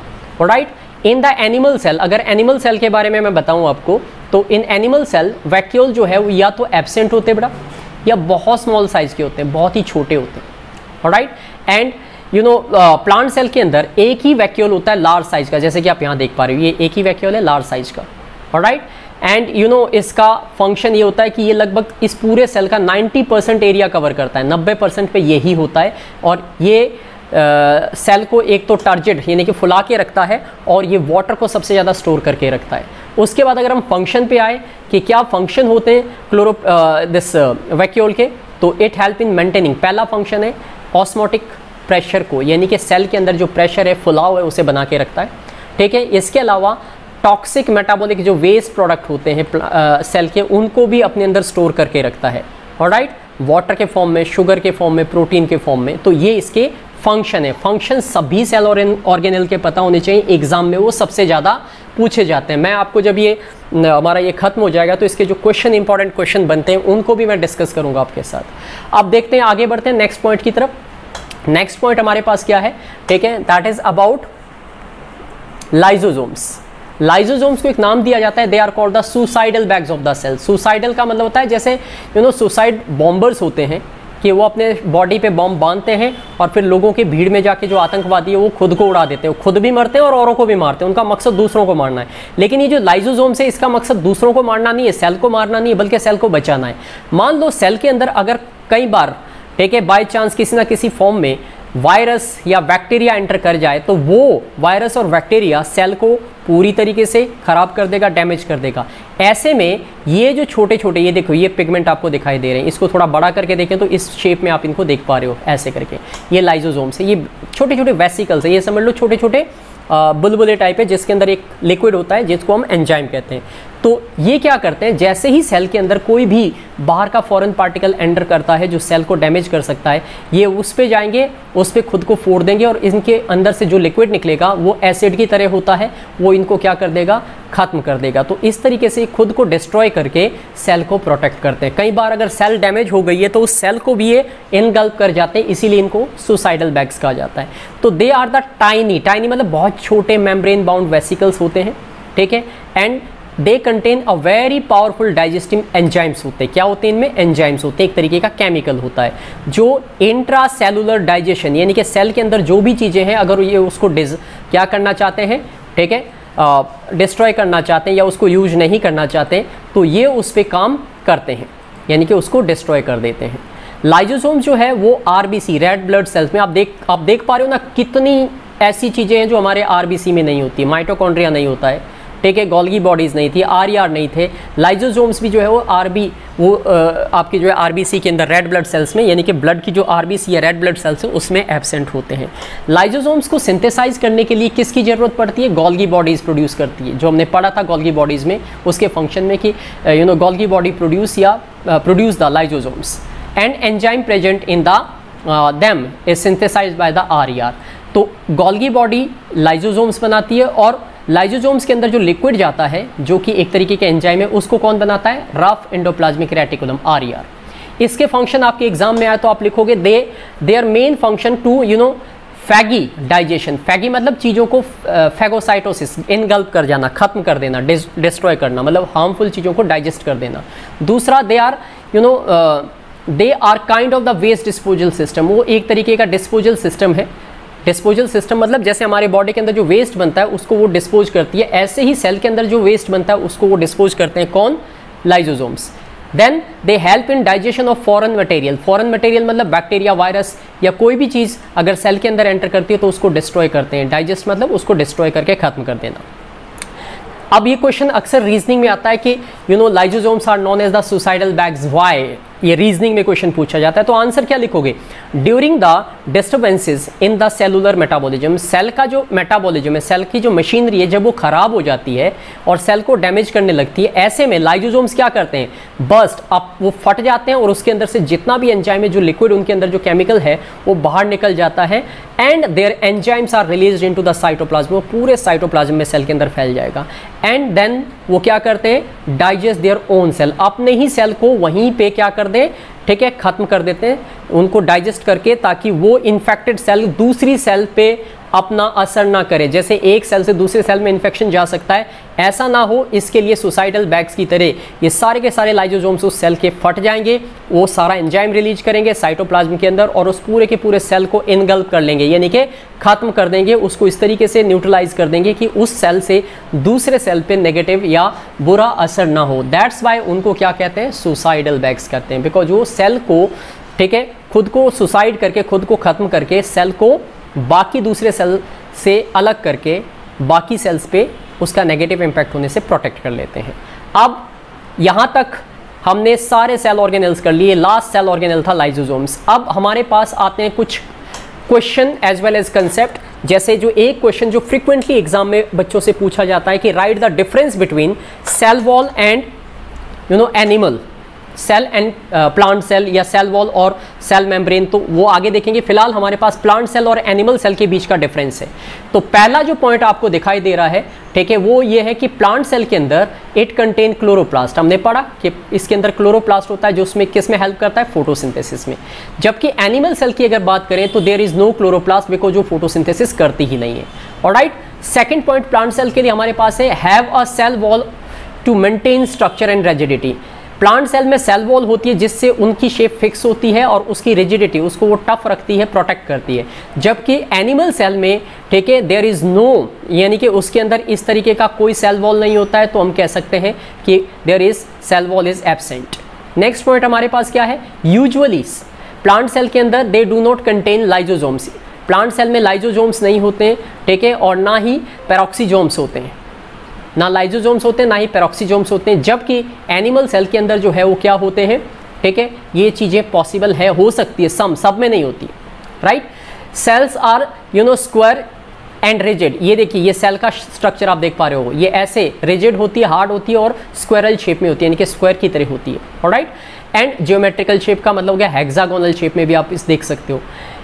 Alright. In the animal cell, अगर एनिमल सेल के बारे में मैं बताऊं आपको, तो इन एनिमल सेल वैक्यूल जो है वो या तो एब्सेंट होते बड़ा, या बहुत स्मॉल साइज के होते हैं, बहुत ही छोटे होते हैं। ऑलराइट। एंड प्लांट सेल के अंदर एक ही वैक्यूल होता है लार्ज साइज का, जैसे कि आप यहाँ देख पा रहे हो, ये एक ही वैक्यूल है लार्ज साइज का। ऑलराइट। एंड इसका फंक्शन ये होता है कि ये लगभग इस पूरे सेल का 90% एरिया कवर करता है, 90% पे यही होता है, और ये सेल को एक तो टर्जिड यानी कि फुला के रखता है, और ये वाटर को सबसे ज़्यादा स्टोर करके रखता है। उसके बाद अगर हम फंक्शन पे आए कि क्या फंक्शन होते हैं दिस वैक्यूल के, तो इट हेल्प इन मेंटेनिंग। पहला फंक्शन है ऑस्मोटिक प्रेशर को, यानी कि सेल के अंदर जो प्रेशर है, फुलाव है, उसे बना के रखता है। ठीक है। इसके अलावा टॉक्सिक मेटाबॉलिक जो वेस्ट प्रोडक्ट होते हैं सेल के, उनको भी अपने अंदर स्टोर करके रखता है। ऑलराइट। वाटर के फॉर्म में, शुगर के फॉर्म में, प्रोटीन के फॉर्म में। तो ये इसके फंक्शन है। फंक्शन सभी सेल और ऑर्गेनल के पता होने चाहिए, एग्जाम में वो सबसे ज़्यादा पूछे जाते हैं। मैं आपको जब ये हमारा ये खत्म हो जाएगा तो इसके जो क्वेश्चन, इंपॉर्टेंट क्वेश्चन बनते हैं, उनको भी मैं डिस्कस करूंगा आपके साथ। अब देखते हैं, आगे बढ़ते हैं नेक्स्ट पॉइंट की तरफ। नेक्स्ट पॉइंट हमारे पास क्या है? ठीक है, that is about lysosomes. Lysosomes को एक नाम दिया जाता है, they are called the suicidal bags of the cell. Suicidal का मतलब होता है जैसे सुसाइड बॉम्बर्स होते हैं, कि वो अपने बॉडी पे बॉम्ब बांधते हैं और फिर लोगों की भीड़ में जाके जो आतंकवादी है वो खुद को उड़ा देते हैं, वो खुद भी मरते हैं और औरों को भी मारते हैं, उनका मकसद दूसरों को मारना है। लेकिन ये जो लाइजोसोम्स है, इसका मकसद दूसरों को मारना नहीं है, सेल को मारना नहीं है, बल्कि सेल को बचाना है। मान लो सेल के अंदर अगर कई बार, ठीक है, बाय चांस किसी ना किसी फॉर्म में वायरस या बैक्टीरिया एंटर कर जाए, तो वो वायरस और बैक्टीरिया सेल को पूरी तरीके से खराब कर देगा, डैमेज कर देगा। ऐसे में ये जो छोटे छोटे, ये देखो, ये पिगमेंट आपको दिखाई दे रहे हैं, इसको थोड़ा बड़ा करके देखें तो इस शेप में आप इनको देख पा रहे हो, ऐसे करके। ये लाइजोसोम्स है, ये छोटे छोटे वेसिकल्स है, ये समझ लो छोटे छोटे बुलबुले टाइप है, जिसके अंदर एक लिक्विड होता है जिसको हम एंजाइम कहते हैं। तो ये क्या करते हैं, जैसे ही सेल के अंदर कोई भी बाहर का फॉरेन पार्टिकल एंटर करता है जो सेल को डैमेज कर सकता है, ये उस पे जाएंगे, उस पे खुद को फोड़ देंगे, और इनके अंदर से जो लिक्विड निकलेगा वो एसिड की तरह होता है, वो इनको क्या कर देगा, खत्म कर देगा। तो इस तरीके से खुद को डिस्ट्रॉय करके सेल को प्रोटेक्ट करते हैं। कई बार अगर सेल डैमेज हो गई है तो उस सेल को भी ये इनगल्प कर जाते हैं, इसीलिए इनको सुसाइडल बैग्स कहा जाता है। तो they are the tiny, tiny मतलब बहुत छोटे मेम्ब्रेन बाउंड वेसिकल्स होते हैं। ठीक है। And they contain a very powerful digestive enzymes होते हैं। क्या होते हैं इनमें? एंजाइम्स होते हैं, एक तरीके का केमिकल होता है जो इंट्रा सेलुलर डाइजेशन, यानी कि सेल के अंदर जो भी चीज़ें हैं, अगर ये उसको क्या करना चाहते हैं, ठीक है, डिस्ट्रॉय करना चाहते हैं या उसको यूज नहीं करना चाहते, तो ये उस पर काम करते हैं, यानी कि उसको डिस्ट्रॉय कर देते हैं। लाइजोसोम जो है वो आरबीसी, रेड ब्लड सेल्स में आप देख पा रहे हो ना, कितनी ऐसी चीज़ें हैं जो हमारे आरबीसी में नहीं होती। माइटोकॉन्ड्रिया नहीं होता है, ठीक है, गोल्गी बॉडीज़ नहीं थी, आरईआर नहीं थे। लाइजोसोम्स भी जो है वो आपकी जो है आरबीसी के अंदर, रेड ब्लड सेल्स में, यानी कि ब्लड की जो आरबीसी है, रेड ब्लड सेल्स है, उसमें एब्सेंट होते हैं। लाइजोसोम्स को सिंथेसाइज करने के लिए किसकी ज़रूरत पड़ती है? गोल्गी बॉडीज़ प्रोड्यूस करती है, जो हमने पढ़ा था गोल्गी बॉडीज़ में, उसके फंक्शन में कि Golgi body produce the lysosomes and enzyme present in the them is synthesized by the RER. तो गोल्गी बॉडी लाइजोसोम्स बनाती है, और लाइजोसोम्स के अंदर जो लिक्विड जाता है, जो कि एक तरीके के एंजाइम है, उसको कौन बनाता है? Rough endoplasmic reticulum, RER. इसके फंक्शन आपके एग्जाम में आए तो आप लिखोगे their main function to phagy digestion. Phagy मतलब चीज़ों को फैगोसाइटोसिस, इनगल्प कर जाना, खत्म कर देना, डिस्ट्रॉय करना, मतलब हार्मफुल चीज़ों को डाइजेस्ट कर देना। दूसरा, they are kind of the waste disposal system. वो एक तरीके का डिस्पोजल सिस्टम है। डिस्पोजल सिस्टम मतलब जैसे हमारे बॉडी के अंदर जो वेस्ट बनता है उसको वो डिस्पोज करती है, ऐसे ही सेल के अंदर जो वेस्ट बनता है उसको वो डिस्पोज करते हैं। कौन? Lysosomes. Then they help in digestion of foreign material. Foreign material मतलब बैक्टीरिया, वायरस या कोई भी चीज़ अगर सेल के अंदर एंटर करती है तो उसको डिस्ट्रॉय करते हैं। डाइजेस्ट मतलब उसको डिस्ट्रॉय करके खत्म कर देना। अब ये क्वेश्चन अक्सर रीजनिंग में आता है कि lysosomes are known as the suicidal bags, why, ये रीजनिंग में क्वेश्चन पूछा जाता है। तो आंसर क्या लिखोगे? During the disturbances in the cellular metabolism, cell का जो मेटाबॉलिज्म है, सेल की जो मशीनरी है, जब वो खराब हो जाती है और सेल को डैमेज करने लगती है, ऐसे में लाइजोसोम्स क्या करते हैं? बस्ट अप, वो फट जाते हैं और उसके अंदर से जितना भी एंजाइम है, जो लिक्विड उनके अंदर जो केमिकल है वो बाहर निकल जाता है and their enzymes are released into the cytoplasm, वो पूरे साइटोप्लाज्म में सेल के अंदर फैल जाएगा। एंड देन वो क्या करते हैं? डाइजेस्ट देयर ओन सेल, अपने ही सेल को वहीं पे क्या कर दें, ठीक है, खत्म कर देते हैं उनको डाइजेस्ट करके, ताकि वो इन्फेक्टेड सेल दूसरी सेल पे अपना असर ना करे। जैसे एक सेल से दूसरे सेल में इन्फेक्शन जा सकता है, ऐसा ना हो, इसके लिए सुसाइडल बैग्स की तरह ये सारे के सारे लाइजोसोम्स उस सेल के फट जाएंगे, वो सारा एंजाइम रिलीज करेंगे साइटोप्लाज्म के अंदर और उस पूरे के पूरे सेल को इनगल्प कर लेंगे, यानी कि खत्म कर देंगे, उसको इस तरीके से न्यूट्रलाइज कर देंगे कि उस सेल से दूसरे सेल पे नेगेटिव या बुरा असर ना हो। दैट्स वाई उनको क्या कहते हैं? सुसाइडल बैग्स कहते हैं, बिकॉज वो सेल को, ठीक है, खुद को सुसाइड करके, खुद को खत्म करके, सेल को बाकी दूसरे सेल से अलग करके बाकी सेल्स पे उसका नेगेटिव इम्पैक्ट होने से प्रोटेक्ट कर लेते हैं। अब यहाँ तक हमने सारे सेल ऑर्गेनेल्स कर लिए, लास्ट सेल ऑर्गेनेल था लाइजोसोम्स। अब हमारे पास आते हैं कुछ question as well as concept, जैसे जो एक क्वेश्चन जो फ्रीक्वेंटली एग्जाम में बच्चों से पूछा जाता है कि write the difference between cell wall and animal cell and plant cell, या सेल वॉल और सेल मेम्ब्रेन, तो वो आगे देखेंगे। फिलहाल हमारे पास प्लांट सेल और एनिमल सेल के बीच का डिफरेंस है। तो पहला जो पॉइंट आपको दिखाई दे रहा है, ठीक है, वो ये है कि प्लांट सेल के अंदर इट कंटेन क्लोरोप्लास्ट। हमने पढ़ा कि इसके अंदर क्लोरोप्लास्ट होता है जो उसमें किस में हेल्प करता है? फोटोसिंथेसिस में। जबकि एनिमल सेल की अगर बात करें तो there is no chloroplast, because वो फोटोसिंथेसिस करती ही नहीं है। Alright, second point plant cell के लिए हमारे पास है have a cell wall to maintain structure and rigidity. Plant cell में सेल वॉल होती है जिससे उनकी शेप फिक्स होती है और उसकी रिजिडिटी, उसको वो टफ रखती है, प्रोटेक्ट करती है। जबकि एनिमल सेल में, ठीक है, देयर इज नो, यानी कि उसके अंदर इस तरीके का कोई सेल वॉल नहीं होता है, तो हम कह सकते हैं कि there is cell wall is absent. Next point हमारे पास क्या है? यूजुअली प्लांट सेल के अंदर they do not contain lysosomes. Plant cell में लाइजोसोम्स नहीं होते हैं, ठीक है, और ना ही पेरोक्सीजोम्स होते हैं, ना लाइजोसोम्स होते हैं ना ही पेरोक्सीजोम्स होते हैं। जबकि एनिमल सेल के अंदर जो है वो क्या होते हैं, ठीक है, ये चीज़ें पॉसिबल है, हो सकती है, सब में नहीं होती। Right, cells are square and rigid. ये देखिए, ये सेल का स्ट्रक्चर आप देख पा रहे हो, ये ऐसे रिजिड होती है, हार्ड होती है और स्क्वायरल शेप में होती है, यानी कि स्क्वायर की तरह होती है। ऑलराइट, एंड जियोमेट्रिकल शेप का मतलब क्या? हेक्सागोनल शेप में भी आप इस देख सकते हो।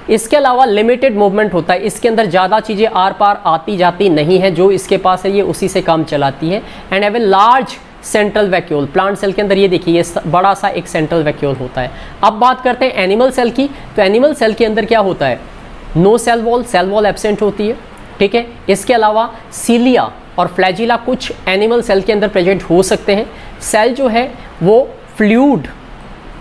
इसके अलावा लिमिटेड मूवमेंट होता है, इसके अंदर ज़्यादा चीज़ें आर पार आती जाती नहीं है, जो इसके पास है ये उसी से काम चलाती है। And have a large central vacuole. Plant cell के अंदर ये देखिए, ये बड़ा सा एक सेंट्रल वैक्यूल होता है। अब बात करते हैं एनिमल सेल की, तो एनिमल सेल के अंदर क्या होता है? नो सेल वॉल एब्सेंट होती है, ठीक है। इसके अलावा सीलिया और फ्लैजिला कुछ एनिमल सेल के अंदर प्रेजेंट हो सकते हैं। सेल जो है वो फ्लूइड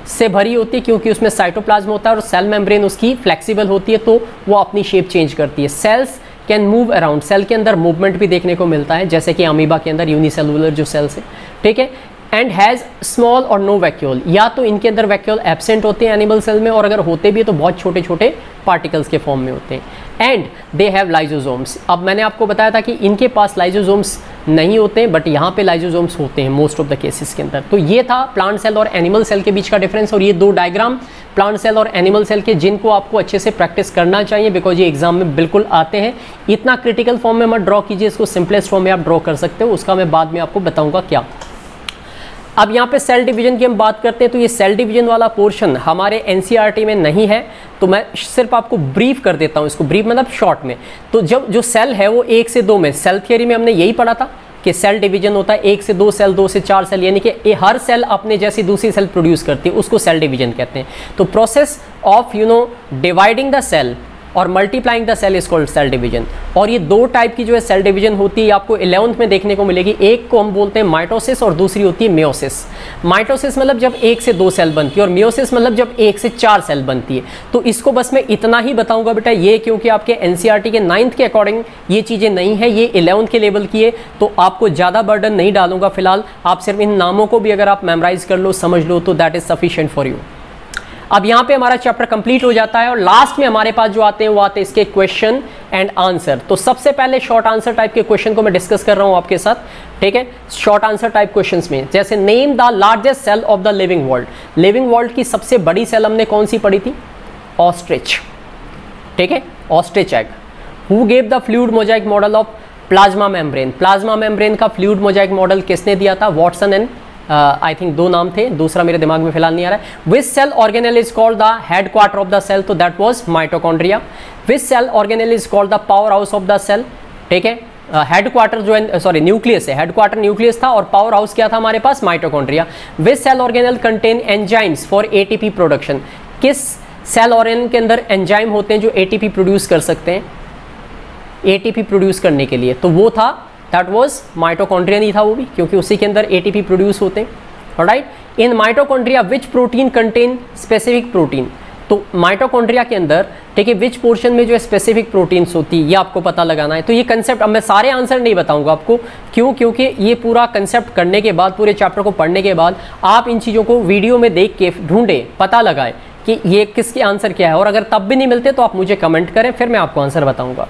से भरी होती है क्योंकि उसमें साइटोप्लाज्म होता है और सेल मेम्ब्रेन उसकी फ्लेक्सिबल होती है, तो वो अपनी शेप चेंज करती है। Cells can move around, cell के अंदर मूवमेंट भी देखने को मिलता है, जैसे कि अमीबा के अंदर यूनिसेलुलर जो सेल्स है, ठीक है। एंड हैज़ स्मॉल और नो वैक्यूल, या तो इनके अंदर वैक्यूल एब्सेंट होते हैं एनिमल सेल में, और अगर होते भी है तो बहुत छोटे छोटे पार्टिकल्स के फॉर्म में होते हैं। And they have lysosomes. अब मैंने आपको बताया था कि इनके पास लाइजोसोम्स नहीं होते हैं, बट यहाँ पे लाइजोसोम्स होते हैं मोस्ट ऑफ द केसेस के अंदर। तो ये था प्लांट सेल और एनिमल सेल के बीच का डिफरेंस, और ये दो डायग्राम प्लांट सेल और एनिमल सेल के, जिनको आपको अच्छे से प्रैक्टिस करना चाहिए, बिकॉज ये एग्जाम में बिल्कुल आते हैं। इतना क्रिटिकल फॉर्म में मत ड्रॉ कीजिए, इसको सिंपलेस्ट फॉर्म में आप ड्रॉ कर सकते हो, उसका मैं बाद में आपको बताऊँगा क्या। अब यहाँ पे सेल डिवीजन की हम बात करते हैं, तो ये सेल डिवीजन वाला पोर्शन हमारे एनसीईआरटी में नहीं है, तो मैं सिर्फ आपको ब्रीफ कर देता हूँ इसको, ब्रीफ मतलब शॉर्ट में। तो जब जो सेल है वो 1 से 2 में, सेल थियरी में हमने यही पढ़ा था कि सेल डिवीजन होता है 1 से 2 सेल, 2 से 4 सेल, यानी कि हर सेल अपने जैसी दूसरी सेल प्रोड्यूस करती है, उसको सेल डिवीजन कहते हैं। तो process of dividing the cell और multiplying the cell is called cell division. और ये दो टाइप की जो है सेल डिवीजन होती है आपको 11th में देखने को मिलेगी। एक को हम बोलते हैं माइटोसिस और दूसरी होती है मियोसिस। माइटोसिस मतलब जब 1 से 2 सेल बनती है और मियोसिस मतलब जब 1 से 4 सेल बनती है। तो इसको बस मैं इतना ही बताऊंगा बेटा, ये क्योंकि आपके एनसीईआरटी के 9th के अकॉर्डिंग ये चीज़ें नहीं है, ये 11th के लेवल की है, तो आपको ज़्यादा बर्डन नहीं डालूंगा फिलहाल। आप सिर्फ इन नामों को भी अगर आप मेमोराइज कर लो, समझ लो, तो that is sufficient for you. अब यहाँ पे हमारा चैप्टर कंप्लीट हो जाता है और लास्ट में हमारे पास जो आते हैं वो आते हैं इसके क्वेश्चन एंड आंसर। तो सबसे पहले शॉर्ट आंसर टाइप के क्वेश्चन को मैं डिस्कस कर रहा हूँ आपके साथ, ठीक है। शॉर्ट आंसर टाइप क्वेश्चंस में जैसे name the largest cell of the living world. Living world की सबसे बड़ी सेल हमने कौन सी पढ़ी थी? ऑस्ट्रिच, ठीक है, ostrich egg. Who gave the fluid Mosaic model of plasma membrane. Plasma membrane का फ्लूइड मोजाइक मॉडल किसने दिया था? वॉटसन एंड आई थिंक 2 नाम थे, दूसरा मेरे दिमाग में फिलहाल नहीं आ रहा है। Which cell organelle is called the head quarter of the cell? तो that was mitochondria. Which cell organelle is called the power house of the cell? ठीक है, हेड क्वार्टर जो है, सॉरी न्यूक्लियस है, हेड क्वार्टर न्यूक्लियस था और पावर हाउस क्या था हमारे पास? Mitochondria. Which cell organelle contain enzymes for ATP production. किस सेल ऑर्गेनेल के अंदर एंजाइम होते हैं जो एटीपी प्रोड्यूस कर सकते हैं, एटीपी प्रोड्यूस करने के लिए? तो वो था, दैट वाज माइटोकॉन्ड्रिया ही था वो भी, क्योंकि उसी के अंदर एटीपी प्रोड्यूस होते हैं, alright. In mitochondria which protein contain specific protein. तो माइटोकॉन्ड्रिया के अंदर, ठीक है, विच पोर्शन में जो है स्पेसिफिक प्रोटीन्स होती है, ये आपको पता लगाना है। तो ये कंसेप्ट, अब मैं सारे आंसर नहीं बताऊंगा आपको, क्यों? क्योंकि ये पूरा कंसेप्ट करने के बाद, पूरे चैप्टर को पढ़ने के बाद आप इन चीज़ों को वीडियो में देख के ढूंढें, पता लगाएं कि ये किसके आंसर क्या है। और अगर तब भी नहीं मिलते तो आप मुझे कमेंट करें, फिर मैं आपको आंसर बताऊंगा,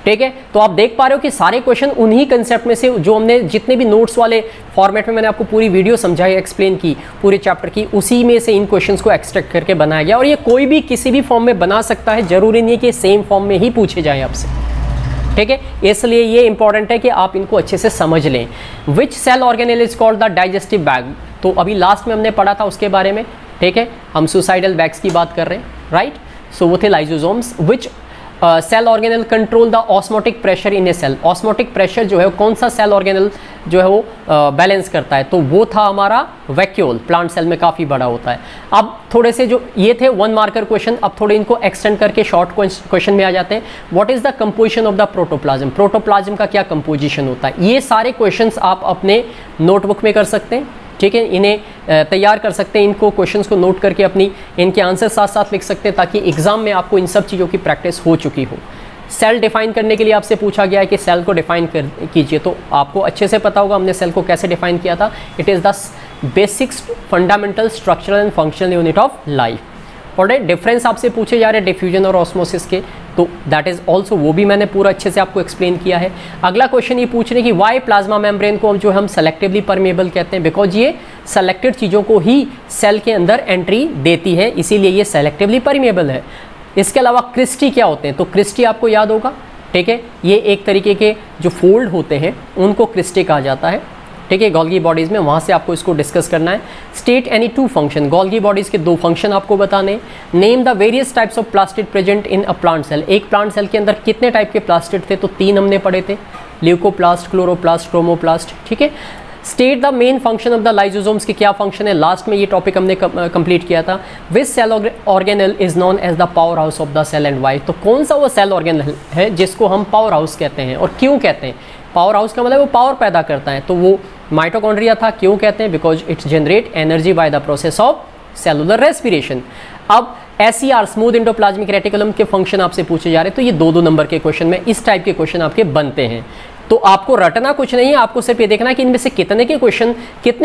ठीक है। तो आप देख पा रहे हो कि सारे क्वेश्चन उन्हीं कंसेप्ट में से जो हमने, जितने भी नोट्स वाले फॉर्मेट में मैंने आपको पूरी वीडियो समझाई, एक्सप्लेन की पूरे चैप्टर की, उसी में से इन क्वेश्चंस को एक्सट्रैक्ट करके बनाया गया। और ये कोई भी किसी भी फॉर्म में बना सकता है, जरूरी नहीं है कि सेम फॉर्म में ही पूछे जाए आपसे, ठीक है। इसलिए ये इंपॉर्टेंट है कि आप इनको अच्छे से समझ लें। Which cell organelle is called the digestive bag. तो अभी लास्ट में हमने पढ़ा था उसके बारे में, ठीक है, हम सुसाइडल बैग्स की बात कर रहे हैं, राइट। सो वो थे lysosomes. Which cell organelle control the osmotic pressure in a cell. Osmotic pressure जो है कौन सा सेल ऑर्गेनल जो है वो बैलेंस करता है? तो वो था हमारा वैक्यूल। प्लांट सेल में काफ़ी बड़ा होता है। अब थोड़े से जो ये थे 1 मार्कर क्वेश्चन, अब थोड़े इनको एक्सटेंड करके शॉर्ट क्वेश्चन में आ जाते हैं। What is the composition of the protoplasm. Protoplasm का क्या कंपोजिशन होता है? ये सारे क्वेश्चन आप अपने नोटबुक में कर सकते हैं, ठीक है, इन्हें तैयार कर सकते हैं, इनको क्वेश्चंस को नोट करके अपनी इनके आंसर साथ साथ लिख सकते हैं, ताकि एग्जाम में आपको इन सब चीज़ों की प्रैक्टिस हो चुकी हो। सेल डिफाइन करने के लिए आपसे पूछा गया है कि सेल को डिफाइन कीजिए, तो आपको अच्छे से पता होगा हमने सेल को कैसे डिफाइन किया था। It is the basic fundamental structural and functional unit of life. और डिफरेंस आपसे पूछे जा रहे हैं डिफ्यूजन और ऑस्मोसिस के, तो दैट इज ऑल्सो, वो भी मैंने पूरा अच्छे से आपको एक्सप्लेन किया है। अगला क्वेश्चन ये पूछ रहे कि वाई प्लाज्मा मेम्ब्रेन को जो हम सेलेक्टिवली परमेबल कहते हैं? बिकॉज ये सेलेक्टेड चीज़ों को ही सेल के अंदर एंट्री देती है, इसीलिए ये सेलेक्टिवली परमेबल है। इसके अलावा क्रिस्टी क्या होते हैं? तो क्रिस्टी आपको याद होगा, ठीक है, ये एक तरीके के जो फोल्ड होते हैं उनको क्रिस्टी कहा जाता है, ठीक है, गोल्गी बॉडीज़ में। वहाँ से आपको इसको डिस्कस करना है। State any 2 function. Golgi bodies के 2 फंक्शन आपको बताने। Name the various types of plastid present in a plant cell. एक प्लांट सेल के अंदर कितने टाइप के प्लास्टिड थे? तो 3 हमने पढ़े थे, ल्यूकोप्लास्ट, क्लोरोप्लास्ट, क्रोमोप्लास्ट, ठीक है। State the main function of the lysosomes के क्या फंक्शन है? लास्ट में ये टॉपिक हमने कंप्लीट किया था। Which cell organelle is known as the power house of the cell and why. तो कौन सा वो सेल ऑर्गेनल है जिसको हम पावर हाउस कहते हैं, और क्यों कहते हैं? पावर हाउस का मतलब वो पावर पैदा करता है, तो वो माइटोकॉन्ड्रिया था। क्यों कहते हैं? Because it's generate energy by the process of cellular respiration. अब SER स्मूथ एंडोप्लाज्मिक रेटिकुलम के फंक्शन आपसे पूछे जा रहे हैं, तो ये 2-2 नंबर के क्वेश्चन में इस टाइप के क्वेश्चन आपके बनते हैं। तो आपको रटना कुछ नहीं है, आपको सिर्फ ये देखना है कि इनमें से कितने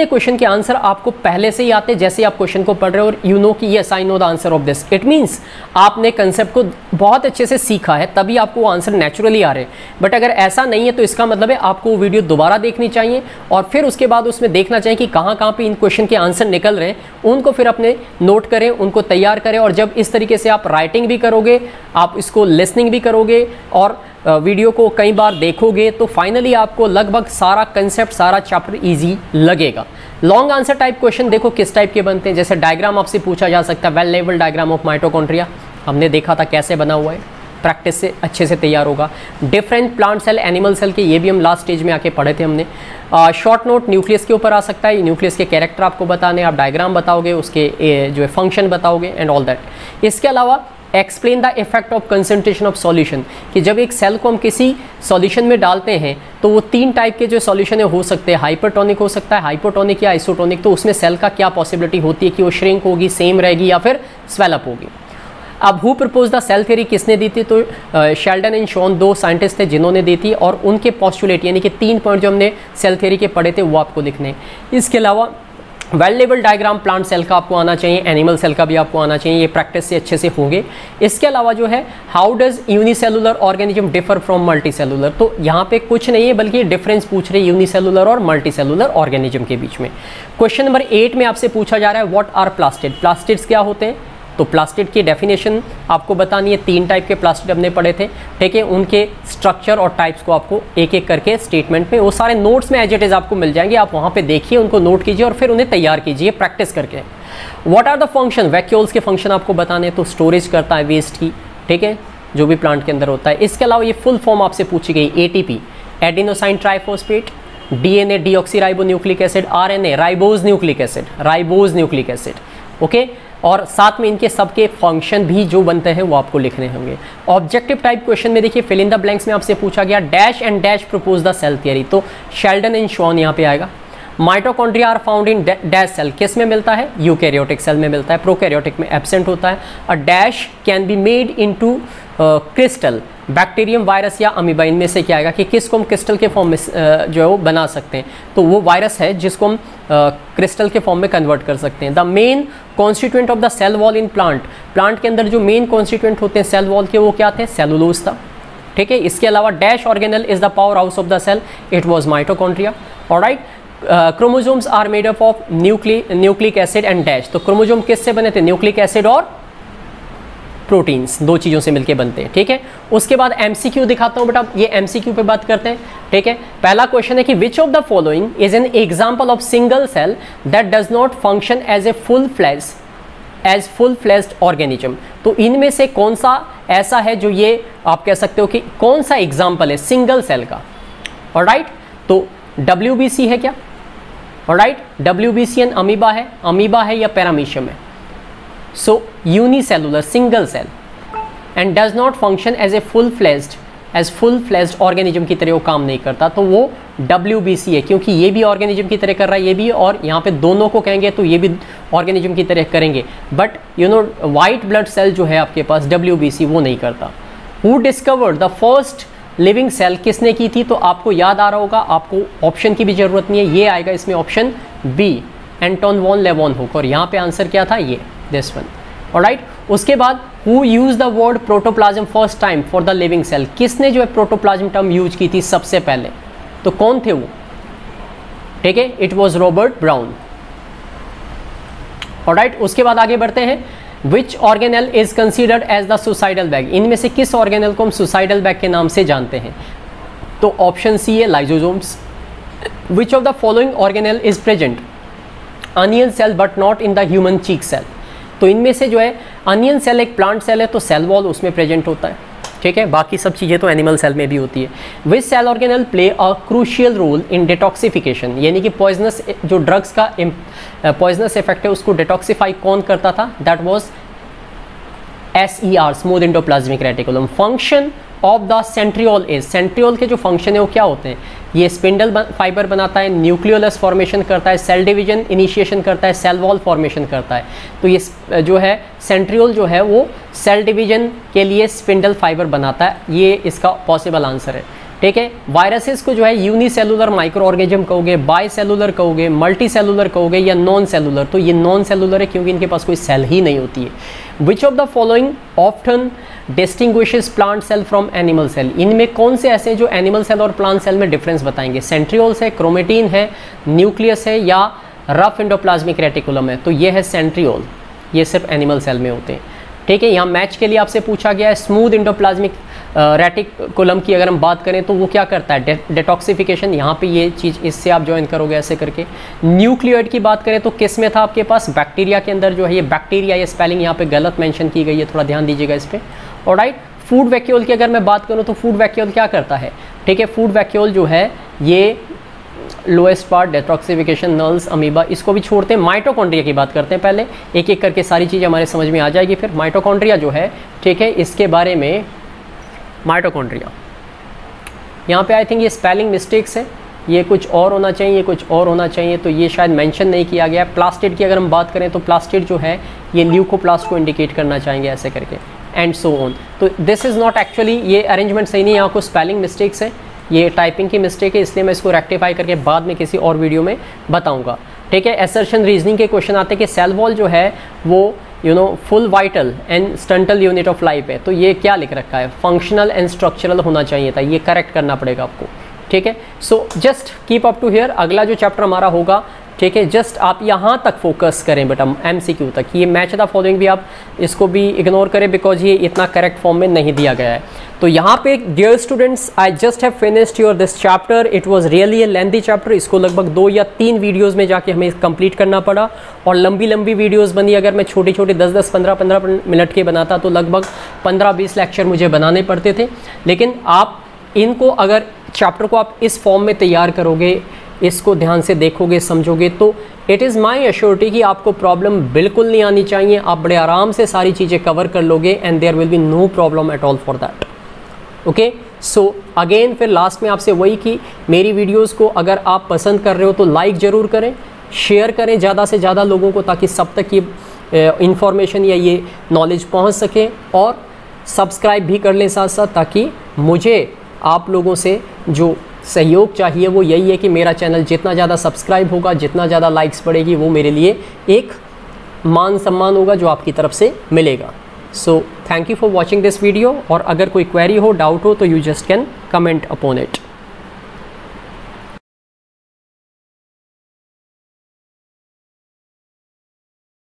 क्वेश्चन के आंसर आपको पहले से ही आते हैं, जैसे आप क्वेश्चन को पढ़ रहे हो और यू नो कि yes I know the answer of this. It means आपने कंसेप्ट को बहुत अच्छे से सीखा है, तभी आपको आंसर नेचुरली आ रहे हैं। बट अगर ऐसा नहीं है तो इसका मतलब है आपको वीडियो दोबारा देखनी चाहिए और फिर उसके बाद उसमें देखना चाहिए कि कहाँ कहाँ पे इन क्वेश्चन के आंसर निकल रहे हैं, उनको फिर अपने नोट करें, उनको तैयार करें। और जब इस तरीके से आप राइटिंग भी करोगे, आप इसको लिसनिंग भी करोगे और वीडियो को कई बार देखोगे, तो फाइनली आपको लगभग सारा कंसेप्ट, सारा चैप्टर इजी लगेगा। लॉन्ग आंसर टाइप क्वेश्चन देखो किस टाइप के बनते हैं। जैसे डायग्राम आपसे पूछा जा सकता है, वेल लेवल डायग्राम ऑफ माइटोकॉन्ड्रिया, हमने देखा था कैसे बना हुआ है, प्रैक्टिस से अच्छे से तैयार होगा। Different plant cell, animal cell के, ये भी हम लास्ट स्टेज में आके पढ़े थे हमने। शॉर्ट नोट न्यूक्लियस के ऊपर आ सकता है, न्यूक्लियस के कैरेक्टर आपको बताने, आप डायग्राम बताओगे, उसके जो है फंक्शन बताओगे एंड ऑल दैट। इसके अलावा explain the effect of concentration of solution, कि जब एक सेल को हम किसी सॉल्यूशन में डालते हैं तो वो 3 टाइप के जो सॉल्यूशन हो सकते हैं, हाइपरटोनिक हो सकता है, हाइपोटोनिक या आइसोटोनिक, तो उसमें सेल का क्या पॉसिबिलिटी होती है कि वो श्रिंक होगी, सेम रहेगी या फिर स्वेलअप होगी। अब who propose the cell theory किसने दी थी, तो शेल्डन एंड शॉन 2 साइंटिस्ट थे जिन्होंने दी थी, और उनके पोस्टुलेट यानी कि 3 पॉइंट जो हमने सेल थ्योरी के पढ़े थे वो आपको लिखने। इसके अलावा वेल लेवल डायग्राम प्लांट सेल का आपको आना चाहिए, एनिमल सेल का भी आपको आना चाहिए, ये प्रैक्टिस से अच्छे से होंगे। इसके अलावा जो है how does unicellular organism differ from multicellular, तो यहाँ पे कुछ नहीं है बल्कि डिफरेंस पूछ रहे यूनिसेलुलर और मल्टीसेलुलर ऑर्गेनिज्म के बीच में। क्वेश्चन नंबर 8 में आपसे पूछा जा रहा है व्हाट आर प्लास्टिड, प्लास्टिड्स क्या होते हैं, तो प्लास्टिड की डेफिनेशन आपको बतानी है। 3 टाइप के प्लास्टिड हमने पढ़े थे, ठीक है, उनके स्ट्रक्चर और टाइप्स को आपको एक एक करके स्टेटमेंट में, वो सारे नोट्स में एज इट इज आपको मिल जाएंगे, आप वहाँ पे देखिए, उनको नोट कीजिए और फिर उन्हें तैयार कीजिए प्रैक्टिस करके। What are the function, vacuoles के फंक्शन आपको बताने, तो स्टोरेज करता है वेस्ट की, ठीक है, जो भी प्लांट के अंदर होता है। इसके अलावा ये फुल फॉर्म आपसे पूछी गई, ATP adenosine triphosphate, DNA deoxyribonucleic acid, RNA ribose nucleic acid, okay, और साथ में इनके सबके फंक्शन भी जो बनते हैं वो आपको लिखने होंगे। ऑब्जेक्टिव टाइप क्वेश्चन में देखिए फिल इन द ब्लैंक्स में आपसे पूछा गया dash and dash propose the cell theory, तो शेल्डन एंड शॉन यहाँ पे आएगा। Mitochondria are found in dash cell, किस में मिलता है, यूकैरियोटिक सेल में मिलता है, प्रोकैरियोटिक में एब्सेंट होता है। A dash can be made into crystal, bacterium, virus या अमीबा, इनमें से क्या आएगा कि किसको हम क्रिस्टल के फॉर्म में जो है वो बना सकते हैं, तो वो वायरस है जिसको हम क्रिस्टल के फॉर्म में कन्वर्ट कर सकते हैं। The main constituent of the cell wall in plant, plant के अंदर जो मेन कॉन्स्टिट्यूएंट होते हैं सेल वॉल के वो क्या थे, सेलुलोज था, ठीक है। इसके अलावा dash organelle is the power house of the cell, it was mitochondria, alright. Chromosomes are made up of nucleic acid and dash, तो क्रोमोजोम किससे बने थे, न्यूक्लिक एसिड और प्रोटीन्स, 2 चीज़ों से मिलके बनते हैं, ठीक है। उसके बाद MCQ दिखाता हूं बेटा, ये MCQ पे बात करते हैं, ठीक है। पहला क्वेश्चन है कि which of the following is an example of single cell that does not function as a full fledged organism, तो इनमें से कौन सा ऐसा है जो ये आप कह सकते हो कि कौन सा एग्जाम्पल है सिंगल सेल का, ऑलराइट। तो WBC है क्या, ऑलराइट, WBC एंड अमीबा है या पैरामीशियम है, so unicellular single cell and does not function as a full fledged organism की तरह वो काम नहीं करता, तो वो WBC है, क्योंकि ये भी ऑर्गेनिज्म की तरह कर रहा है, ये भी, और यहाँ पे दोनों को कहेंगे तो ये भी ऑर्गेनिज्म की तरह करेंगे, but you know white blood cell जो है आपके पास WBC वो नहीं करता। Who discovered the first living cell, किसने की थी, तो आपको याद आ रहा होगा, आपको ऑप्शन की भी जरूरत नहीं है, ये आएगा इसमें ऑप्शन B, एंटोन वॉन लेवॉनहुक, और यहाँ पे आंसर क्या था, ये दिस वन, ऑलराइट। उसके बाद who use the word protoplasm first time for the living cell, किसने जो है प्रोटोप्लाज्म टर्म यूज की थी सबसे पहले, तो कौन थे वो, ठीक है, it was Robert Brown, alright. उसके बाद आगे बढ़ते हैं, which organelle is considered as the suicidal bag, इनमें से किस ऑर्गेनल को हम सुसाइडल बैग के नाम से जानते हैं, तो ऑप्शन C है lysosomes. Which of the following organelle is present onion cell but not in the human cheek cell, तो इनमें से जो है अनियन सेल एक प्लांट सेल है, तो सेल वॉल उसमें प्रेजेंट होता है, ठीक है, बाकी सब चीज़ें तो एनिमल सेल में भी होती है। Which cell organelle play a crucial role in detoxification, यानी कि पॉइजनस जो ड्रग्स का पॉइजनस इफेक्ट है उसको डिटॉक्सिफाई कौन करता था, that was SER smooth endoplasmic reticulum. Function of the centriole is, centriole के जो फंक्शन है वो क्या होते हैं, ये स्पिंडल फाइबर बनाता है, न्यूक्लियोलस फॉर्मेशन करता है, सेल डिवीजन इनिशिएशन करता है, सेल वॉल फॉर्मेशन करता है, तो ये जो है सेंट्रियोल जो है वो सेल डिवीजन के लिए स्पिंडल फाइबर बनाता है, ये इसका पॉसिबल आंसर है, ठीक है। वायरसेस को जो है यूनिसेलुलर माइक्रो ऑर्गेनिज्म कहोगे, बाई सेलुलर कहोगे, मल्टी सेलुलर कहोगे या नॉन सेलुलर, तो ये नॉन सेलुलर है क्योंकि इनके पास कोई सेल ही नहीं होती है। Which of the following often distinguishes plant cell from animal cell, इनमें कौन से ऐसे हैं जो एनिमल सेल और प्लांट सेल में डिफरेंस बताएंगे, सेंट्रियोल्स है, क्रोमेटिन है, न्यूक्लियस है या रफ एंडोप्लाज्मिक रेटिकुलम है, तो ये है सेंट्रियोल, ये सिर्फ एनिमल सेल में होते हैं, ठीक है। यहाँ मैच के लिए आपसे पूछा गया है स्मूथ एंडोप्लाज्मिक रेटिकुलम की अगर हम बात करें तो वो क्या करता है, डिटॉक्सिफिकेशन, यहाँ पे ये चीज़ इससे आप ज्वाइन करोगे ऐसे करके। न्यूक्लियोइड की बात करें तो किस में था आपके पास, बैक्टीरिया के अंदर जो है, ये बैक्टीरिया, ये स्पेलिंग यहाँ पे गलत मेंशन की गई है, थोड़ा ध्यान दीजिएगा इस पर, ऑलराइट। फूड वैक्यूल की अगर मैं बात करूँ तो फूड वैक्यूल क्या करता है, ठीक है, फूड वैक्यूल जो है ये lowest part detoxification, nulls, amoeba, इसको भी छोड़ते हैं, माइटोकॉन्ड्रिया की बात करते हैं। पहले एक एक करके सारी चीज़ें हमारे समझ में आ जाएगी। फिर माइटोकॉन्ड्रिया जो है, ठीक है, इसके बारे में माइटोकॉन्ड्रिया यहाँ पे आई थिंक ये स्पेलिंग मिस्टेक्स है, ये कुछ और होना चाहिए, ये कुछ और होना चाहिए, तो ये शायद मेंशन नहीं किया गया। प्लास्टिड की अगर हम बात करें तो प्लास्टिड जो है ये ल्यूकोप्लास्ट को इंडिकेट करना चाहेंगे ऐसे करके, एंड सो ऑन। तो दिस इज़ नॉट एक्चुअली, ये अरेंजमेंट सही नहीं है, यहाँ कुछ स्पेलिंग मिस्टेक्स है, ये टाइपिंग की मिस्टेक है, इसलिए मैं इसको रेक्टिफाई करके बाद में किसी और वीडियो में बताऊँगा, ठीक है। असर्शन रीजनिंग के क्वेश्चन आते हैं कि सेल वॉल जो है वो full vital and structural unit of life है, तो ये क्या लिख रखा है, फंक्शनल एंड स्ट्रक्चरल होना चाहिए था, ये करेक्ट करना पड़ेगा आपको, ठीक है। So just keep up to here. अगला जो चैप्टर हमारा होगा, ठीक है, जस्ट आप यहाँ तक फोकस करें बेटा, MCQ तक। ये मैच द फॉलोइंग भी आप इसको भी इग्नोर करें, बिकॉज ये इतना करेक्ट फॉर्म में नहीं दिया गया है। तो यहाँ पे dear students, I just have finished your this chapter. It was really a lengthy chapter, इसको लगभग 2 या 3 वीडियोज़ में जाके हमें कंप्लीट करना पड़ा, और लंबी लंबी वीडियोज़ बनी। अगर मैं छोटी छोटी 10-10, 15-15 मिनट के बनाता तो लगभग 15-20 लेक्चर मुझे बनाने पड़ते थे। लेकिन आप इनको, अगर चैप्टर को आप इस फॉर्म में तैयार करोगे, इसको ध्यान से देखोगे, समझोगे, तो इट इज़ माई एश्योरिटी कि आपको प्रॉब्लम बिल्कुल नहीं आनी चाहिए। आप बड़े आराम से सारी चीज़ें कवर कर लोगे, and there will be no problem at all for that, okay. So again फिर लास्ट में आपसे वही कि मेरी वीडियोज़ को अगर आप पसंद कर रहे हो तो लाइक ज़रूर करें, शेयर करें ज़्यादा से ज़्यादा लोगों को, ताकि सब तक ये इंफॉर्मेशन या ये नॉलेज पहुँच सके, और सब्सक्राइब भी कर लें साथ साथ, ताकि मुझे आप लोगों से जो सहयोग चाहिए वो यही है कि मेरा चैनल जितना ज़्यादा सब्सक्राइब होगा, जितना ज़्यादा लाइक्स बढ़ेगी, वो मेरे लिए एक मान सम्मान होगा जो आपकी तरफ से मिलेगा। So thank you for watching this video, और अगर कोई क्वेरी हो, डाउट हो, तो you just can comment upon it.